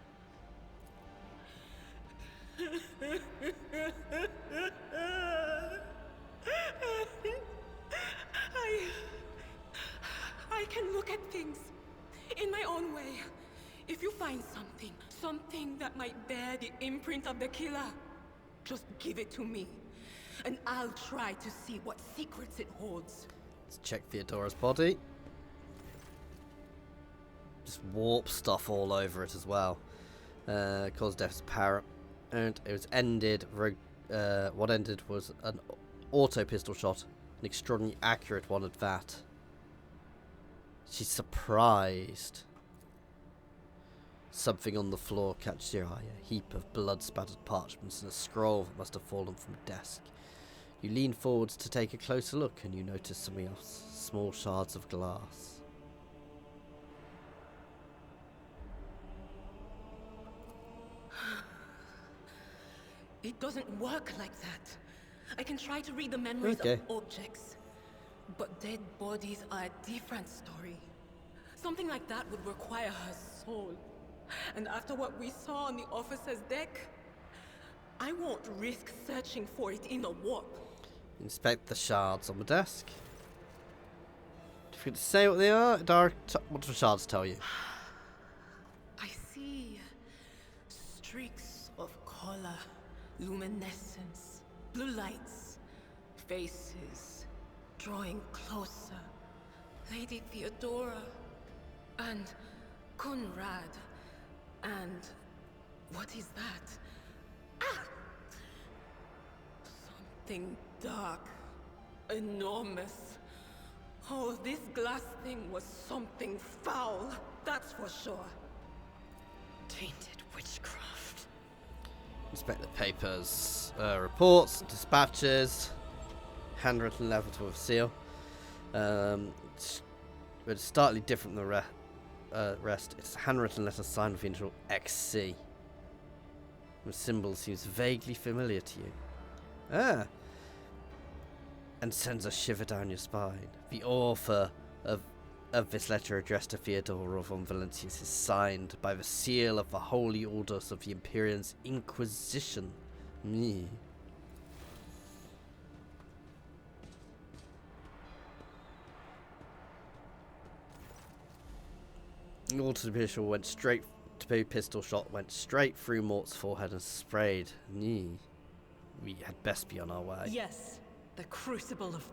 In my own way. If you find something that might bear the imprint of the killer, just give it to me. And I'll try to see what secrets it holds. Let's check THEODORA'S body. Just warp stuff all over it as well. Caused death apparent. And it was ended. What ended was an auto pistol shot. An extraordinarily accurate one at that. She's surprised. Something on the floor catches your eye. A heap of blood-spattered parchments and a scroll that must have fallen from a desk. You lean forwards to take a closer look and you notice something else. Small shards of glass. It doesn't work like that. I can try to read the memories of objects, but dead bodies are a different story. Something like that would require her soul. And after what we saw on the officer's deck, I won't risk searching for it in a warp. Inspect the shards on the desk. Do you forget to say what they are? What do the shards tell you? I see streaks of color, luminescence, blue lights, faces, drawing closer. Lady Theodora, and Conrad, and what is that? Ah! Something dark, enormous. Oh, this glass thing was something foul, that's for sure. Tainted witchcraft. Inspect the papers, reports, dispatches, handwritten letter to a seal. It's slightly different than the rest. It's a handwritten letter signed with the initial XC. The symbol seems vaguely familiar to you. Ah! And sends a shiver down your spine. The author of this letter addressed to Theodora von Valancius is signed by the seal of the Holy Orders of the Imperium's Inquisition. Me. The auto went straight to the pistol shot, went straight through Mort's forehead and sprayed. Nee. We had best be on our way. Yes, the crucible of...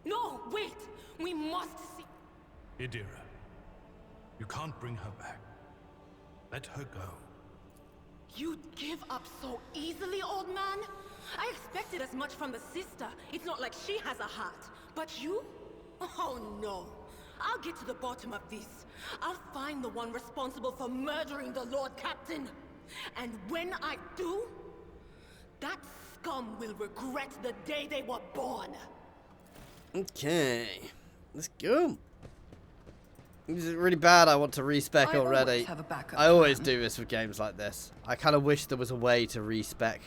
No, wait! We must see... Idira, you can't bring her back. Let her go. You'd give up so easily, old man? I expected as much from the sister. It's not like she has a heart. But you? Oh no. I'll get to the bottom of this. I'll find the one responsible for murdering the Lord Captain. And when I do, that scum will regret the day they were born. Okay. Let's go. This is really bad. I want to respec already. I always do this with games like this. I kind of wish there was a way to respec.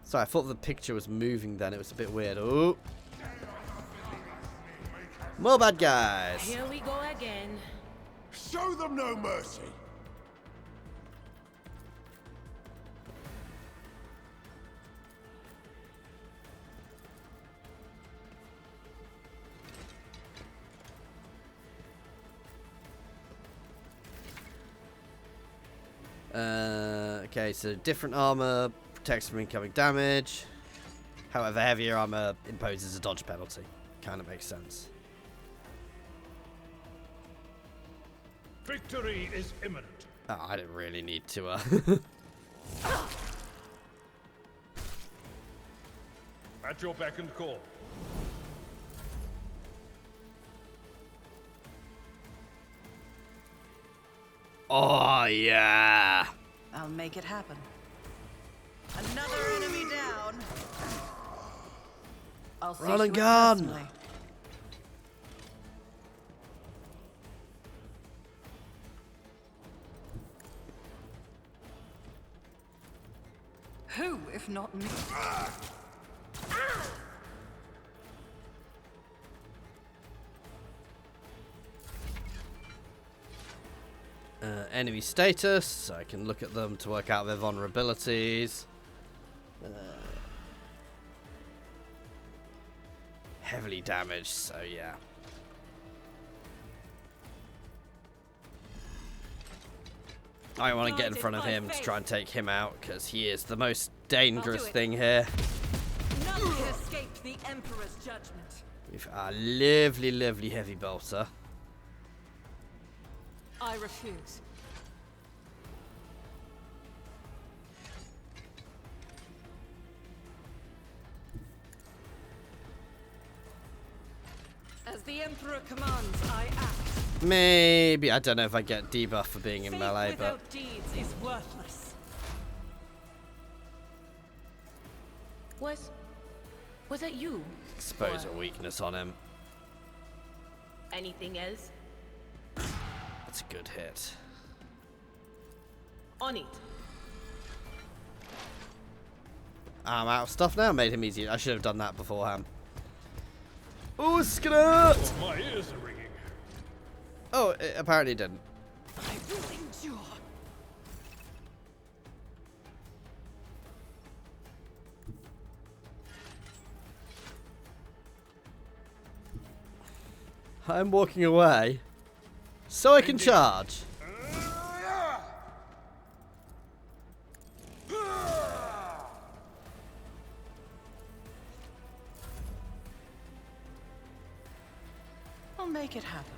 Sorry, I thought the picture was moving then. It was a bit weird. Oh. More bad guys. Here we go again. Show them no mercy. Okay, so different armor protects from incoming damage. However, heavier armor imposes a dodge penalty. Kind of makes sense. Victory is imminent. Oh, I didn't really need to. At your beck and call. Oh yeah. I'll make it happen. Another enemy down. I'll see Run and to it gun. personally. Who, if not me? Enemy status, so I can look at them to work out their vulnerabilities. Heavily damaged, so yeah. I want to get in front of him to try and take him out, because he is the most dangerous thing here. None can escape the Emperor's judgment. We've a lovely, lovely heavy bolter. I refuse. As the Emperor commands, I act. Maybe, I don't know if I get debuff for being in Faith melee, but... without deeds is worthless. Was that you? Expose a weakness on him. Anything else? That's a good hit. On it. I'm out of stuff now, made him easy. I should have done that beforehand. Oh, Sknut! Oh, my ears are ringing. Oh, it apparently didn't. I will endure. I'm walking away so I can charge. I'll make it happen.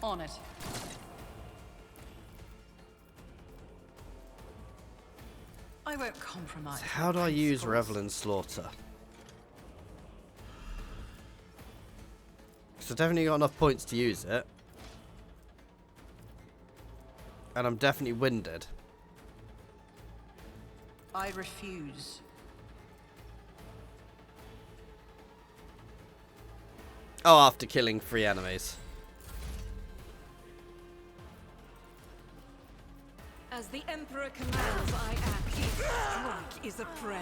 On it. I won't compromise. How do I use Revel in Slaughter? Because I've definitely got enough points to use it. And I'm definitely winded. I refuse. Oh, after killing 3 enemies. As the Emperor commands, I act. Each strike is a prayer.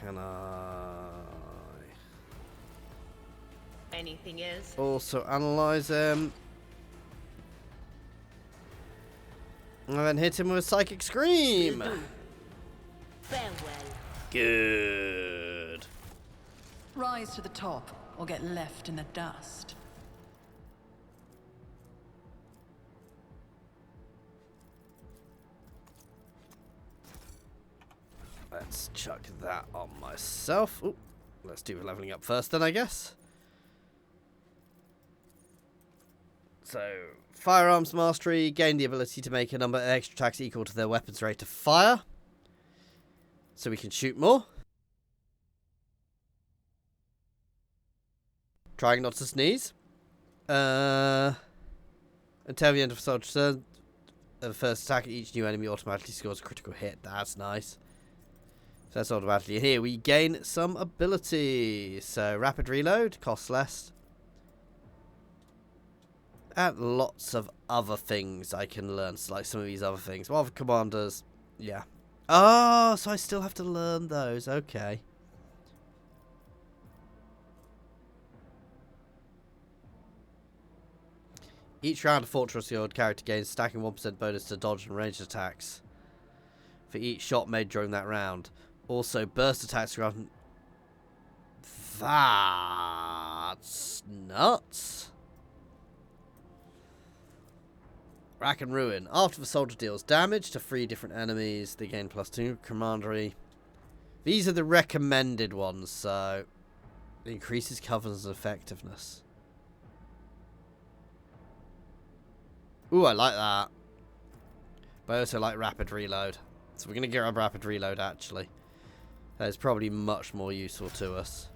Can I Anything else? also analyze him? And then hit him with a Psychic Scream. Farewell. Good. Rise to the top or get left in the dust. Let's chuck that on myself. Ooh, let's do the leveling up first then, I guess. So, Firearms Mastery, gain the ability to make a number of extra attacks equal to their weapon's rate of fire. So we can shoot more. Trying not to sneeze. Until the end of a soldier's turn, the first attack, each new enemy automatically scores a critical hit. That's nice. So that's automatically. Here we gain some ability. So rapid reload, costs less. And lots of other things I can learn. So like some of these other things. Well, commanders, yeah. Oh, so I still have to learn those. Okay. Each round, a Fortress Yard character gains stacking 1% bonus to dodge and ranged attacks for each shot made during that round. Also, burst attacks around. That's nuts. Rack and Ruin. After the soldier deals damage to 3 different enemies, they gain +2 commandery. These are the recommended ones, so it increases cover's effectiveness. Ooh, I like that. But I also like rapid reload. So we're going to get our rapid reload, actually. That is probably much more useful to us.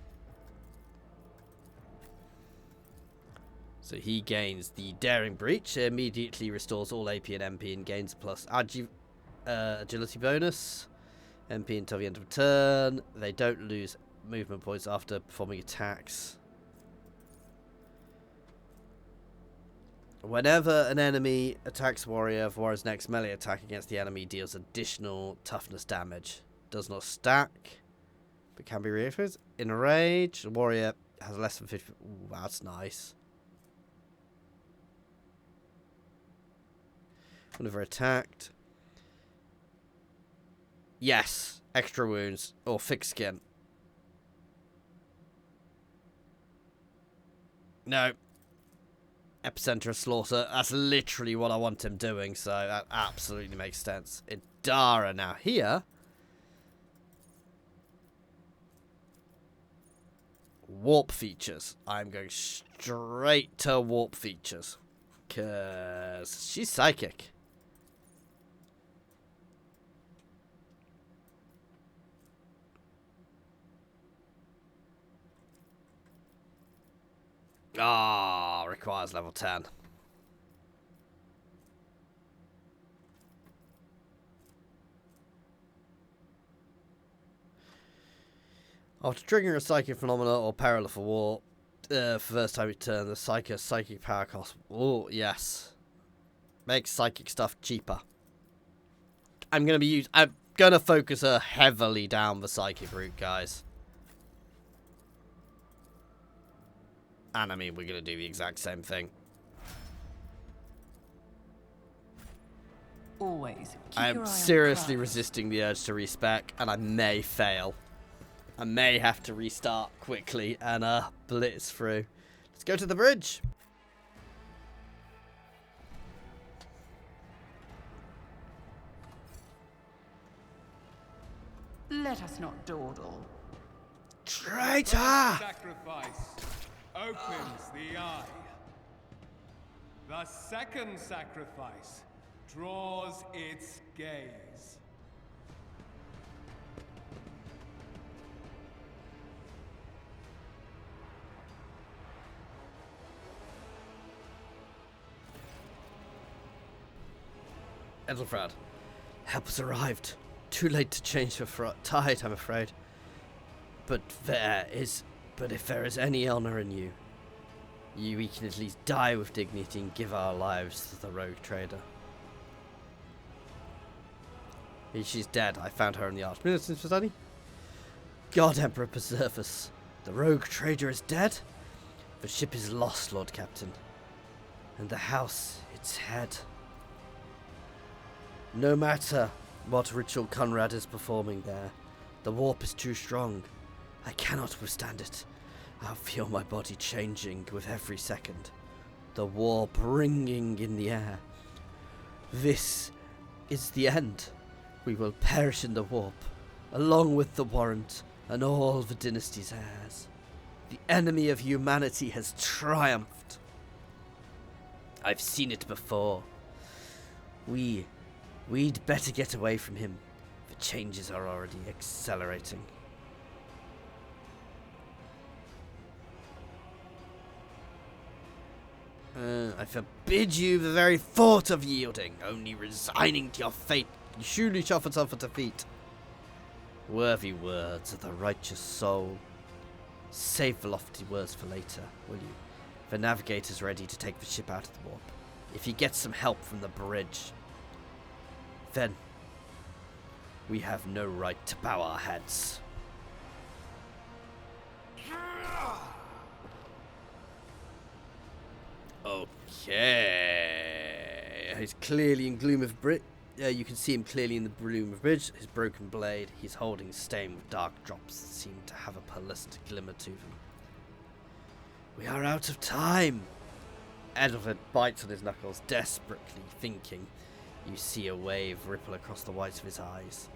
So he gains the Daring Breach. It immediately restores all AP and MP and gains plus agility bonus. MP until the end of turn. They don't lose movement points after performing attacks. Whenever an enemy attacks warrior, the warrior's next melee attack against the enemy deals additional toughness damage. Does not stack, but can be reactivated. In a rage, the warrior has less than 50. Ooh, that's nice. Whenever attacked. Yes. Extra wounds. Or thick skin. No. Epicenter of slaughter. That's literally what I want him doing, so that absolutely makes sense. Idara now here. Warp features. I'm going straight to warp features. Because she's psychic. Ah, requires level 10. After triggering a psychic phenomena or perilous for war, first time you turn, the psychic power cost. Oh, yes. Makes psychic stuff cheaper. I'm gonna focus her heavily down the psychic route, guys. And I mean, we're gonna do the exact same thing. Always. I am seriously resisting the urge to respec, and I may fail. I may have to restart quickly and blitz through. Let's go to the bridge. Let us not dawdle. Traitor! Sacrifice opens the eye. The second sacrifice draws its gaze. Ethelfrad, help has arrived. Too late to change the tide, I'm afraid. But if there is any honor in you, we can at least die with dignity and give our lives to the rogue trader. She's dead. I found her in the Archminister's study. God, Emperor, preserve us. The rogue trader is dead. The ship is lost, Lord Captain. And the house, its head. No matter what ritual Conrad is performing there, the warp is too strong. I cannot withstand it. I feel my body changing with every second. The warp ringing in the air. This is the end. We will perish in the warp, along with the warrant and all the dynasty's heirs. The enemy of humanity has triumphed. I've seen it before. We'd better get away from him. The changes are already accelerating. I forbid you the very thought of yielding, only resigning to your fate. You surely suffer for defeat. Worthy words of the righteous soul. Save the lofty words for later, will you? The Navigator's ready to take the ship out of the warp. If he gets some help from the bridge, then we have no right to bow our heads. Okay. He's clearly in gloom of bridge. You can see him clearly in the gloom of bridge. His broken blade. He's holding a stain with dark drops that seem to have a perilous glimmer to them. We are out of time. Edelford bites on his knuckles, desperately thinking. You see a wave ripple across the whites of his eyes.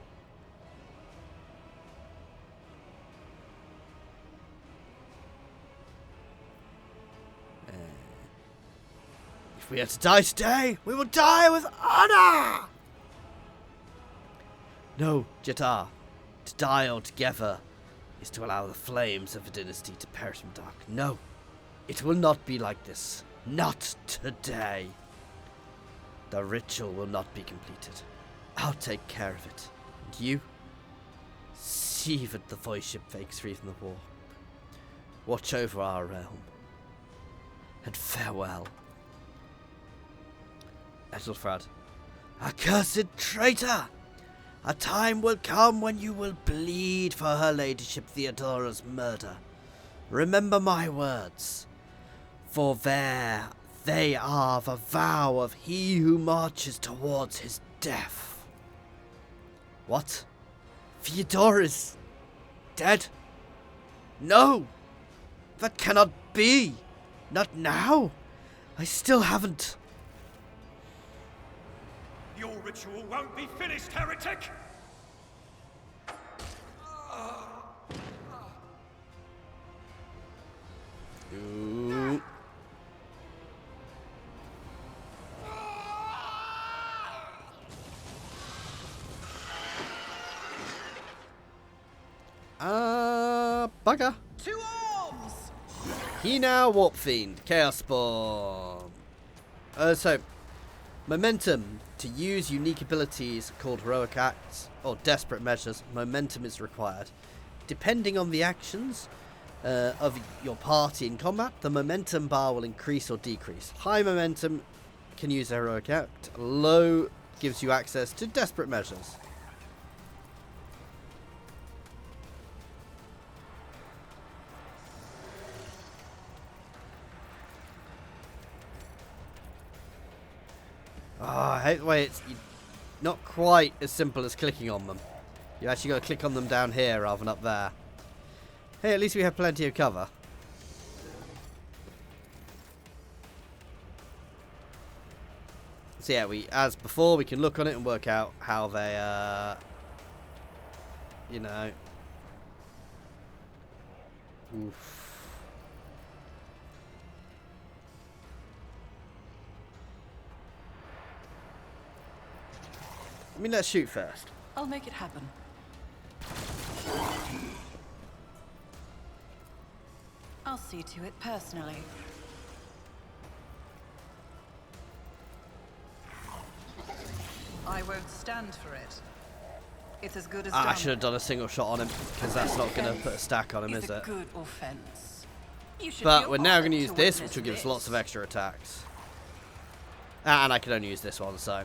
If we are to die today, we will die with honor! No, Jatar. To die altogether is to allow the flames of the dynasty to perish in the dark. No, it will not be like this. Not today. The ritual will not be completed. I'll take care of it. And you? See that the voidship fakes free from the warp. Watch over our realm. And farewell. Ethelfrad. Accursed traitor! A time will come when you will bleed for her ladyship Theodora's murder. Remember my words, for there they are the vow of he who marches towards his death. What? THEODORA'S dead? No! That cannot be! Not now! I still haven't... Your ritual won't be finished, heretic! Ooh. Bugger. To arms! He now Warp Fiend. Chaos Spawn. So, momentum. To use unique abilities called heroic acts or desperate measures, momentum is required. Depending on the actions of your party in combat, the momentum bar will increase or decrease. High momentum can use a heroic act. Low gives you access to desperate measures. Oh, I hate the way it's not quite as simple as clicking on them. You actually got to click on them down here rather than up there. Hey, at least we have plenty of cover. So yeah, as before, we can look on it and work out how they, you know. Oof. I mean, let's shoot first. I'll make it happen. I'll see to it personally. I won't stand for it. It's as good as done. I should have done a single shot on him, because that's not going to put a stack on him, is it? Good offense. But we're now going to use this, which will give us lots of extra attacks. And I can only use this one, so...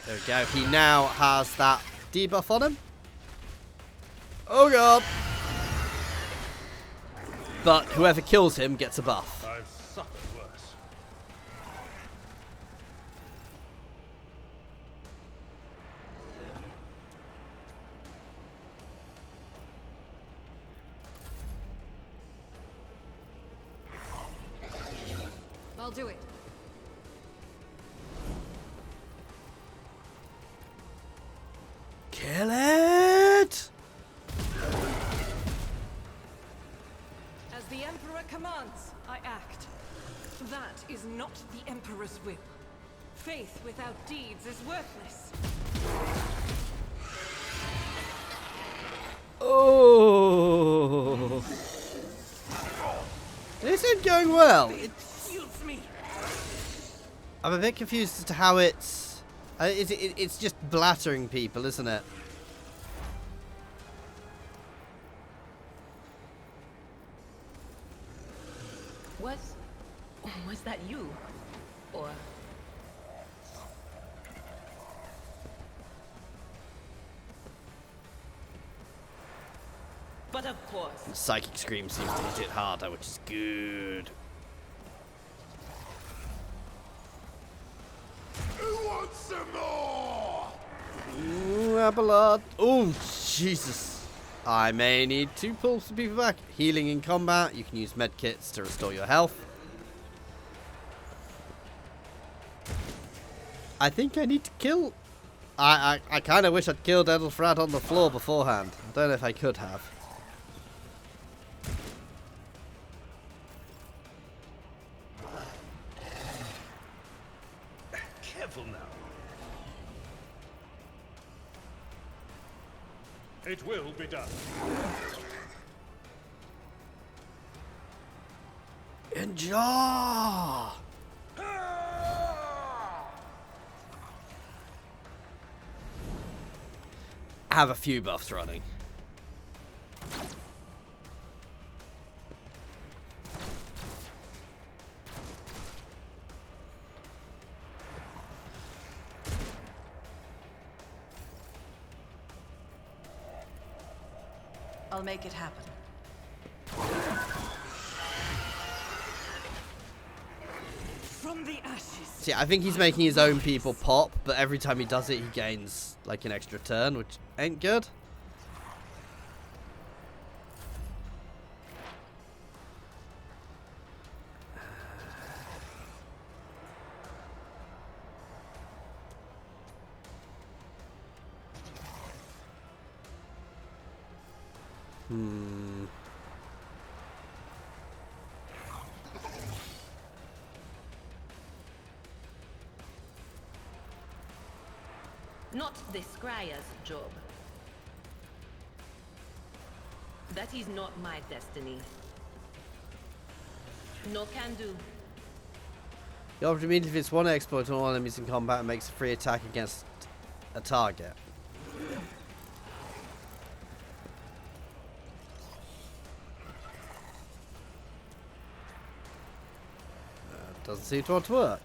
There we go. He now has that debuff on him. Oh god! But whoever kills him gets a buff. I've suffered worse. I'll do it. Kill it! As the Emperor commands, I act. That is not the Emperor's will. Faith without deeds is worthless. Oh! This isn't going well. I'm a bit confused as to how it's... it's just blattering people, isn't it? Was that you? Or... But of course. Psychic Scream seems to hit it harder, which is good. Who wants some more? Ooh, Abelard. Oh, Jesus. I may need to pull some people back. Healing in combat. You can use medkits to restore your health. I think I need to kill... I kind of wish I'd killed Edelfrad on the floor beforehand. I don't know if I could have. Careful now. It will be done. Enjoy! I have a few buffs running. I'll make it happen. from the ashes. See, I think he's making his own people pop, but every time he does it, he gains like an extra turn, which ain't good. Not the Scryer's job. That is not my destiny. No can do. The option means if it's one exploit on all enemies in combat and makes a free attack against a target. Doesn't seem to want to work.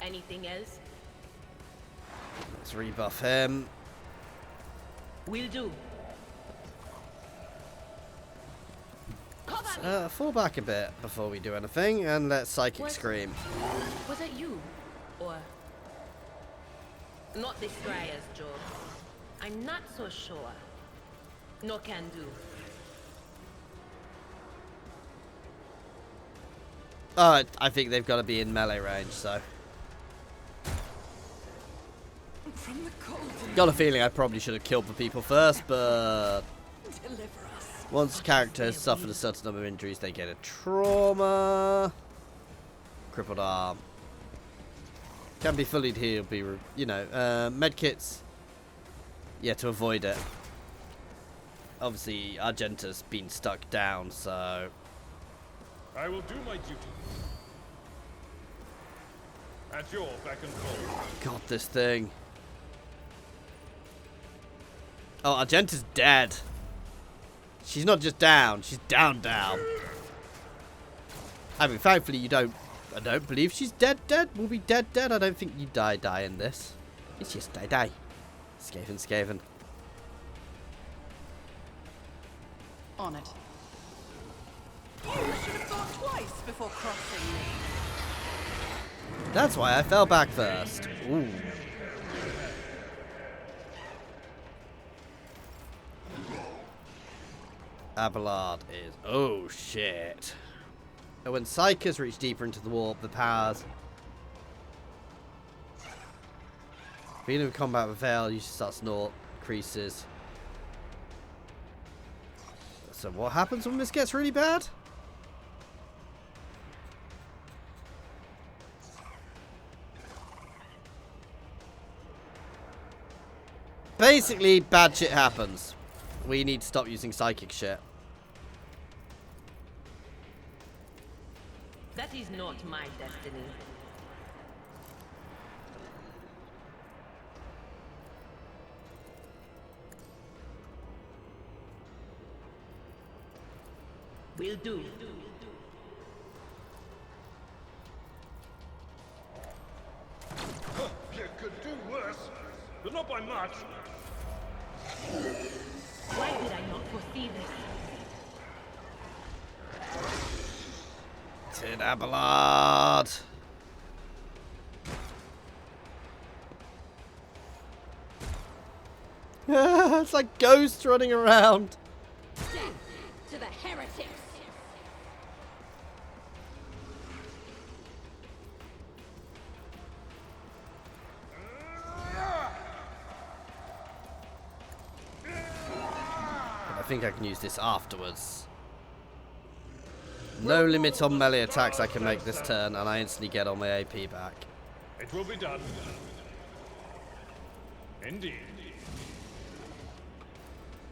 Anything else? Let's rebuff him. Will do. Fall back a bit before we do anything, and let Psychic scream. Was it you? Or... Not the Scryer's job. I'm not so sure. No can do. I think they've got to be in melee range, so. From the cold. Got a feeling I probably should have killed the people first, but Deliver us. once characters suffered a certain number of injuries, they get a trauma. Crippled arm. Can be fully healed, medkits. Yeah, to avoid it. Obviously, Argenta's been stuck down, so. I will do my duty. At your beck and call. God, this thing. Oh, Argenta's dead. She's not just down, she's down. I mean, thankfully I don't believe she's dead. Will be dead. I don't think you die in this. It's just die. Skaven. On it. You should have thought twice before crossing me. That's why I fell back first. Ooh. Abelard is... Oh, shit. And when Psychers reach deeper into the warp, the powers... Freedom of combat with Veil usually starts naught, increases. So what happens when this gets really bad? Basically, bad shit happens. We need to stop using psychic shit. That is not my destiny. Will do. You could do worse, but not by much. Why did I not foresee this? Tin Abelard. It's like ghosts running around. Death to the heretics! I think I can use this afterwards. No limit on melee attacks I can make this turn, and I instantly get all my AP back. It will be done. Indeed.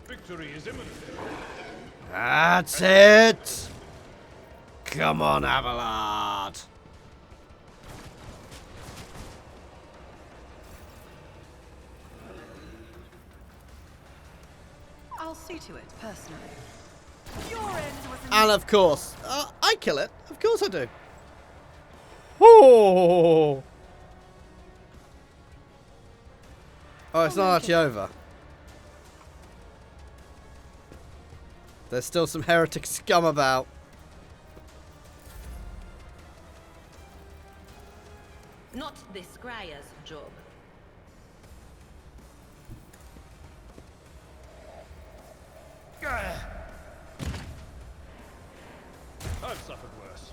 Victory is imminent. That's it! Come on, Abelard! I'll see to it personally. Your end was And of course, I kill it. Of course I do. Oh! Oh, it's not actually over. There's still some heretic scum about. Not the Scryer's job. I've suffered worse.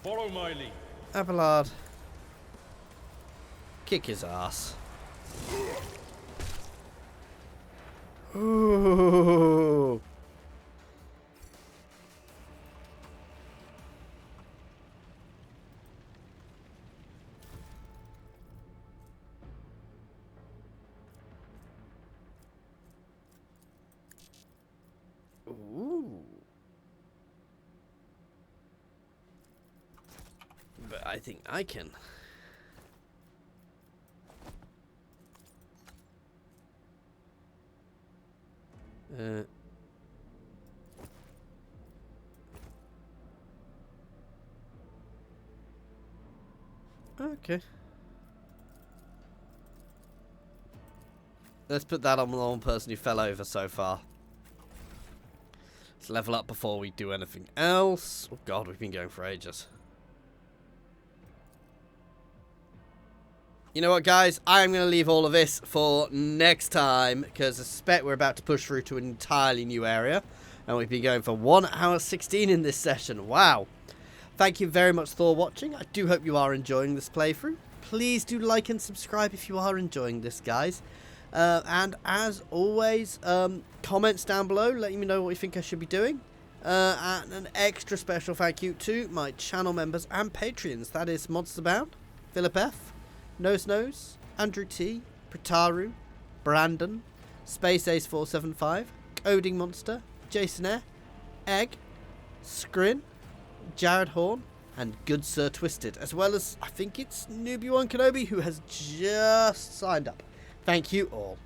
Follow my lead. Abelard. Kick his ass. Ooh. Ooh. But I think I can. Okay. Let's put that on the one person who fell over so far. Let's level up before we do anything else. Oh god, we've been going for ages. You know what, guys? I'm going to leave all of this for next time, because I suspect we're about to push through to an entirely new area. And we've been going for 1 hour 16 in this session. Wow. Thank you very much for watching. I do hope you are enjoying this playthrough. Please do like and subscribe if you are enjoying this, guys. And as always, comments down below letting me know what you think I should be doing. And an extra special thank you to my channel members and Patreons. That is Monsterbound, Philip F, Nose, Andrew T, Prataru, Brandon, Space Ace 475, Coding Monster, Jason Air, Egg, Scrin, Jared Horn, and Good Sir Twisted, as well as I think it's Newbie1 Kenobi who has just signed up. Thank you all.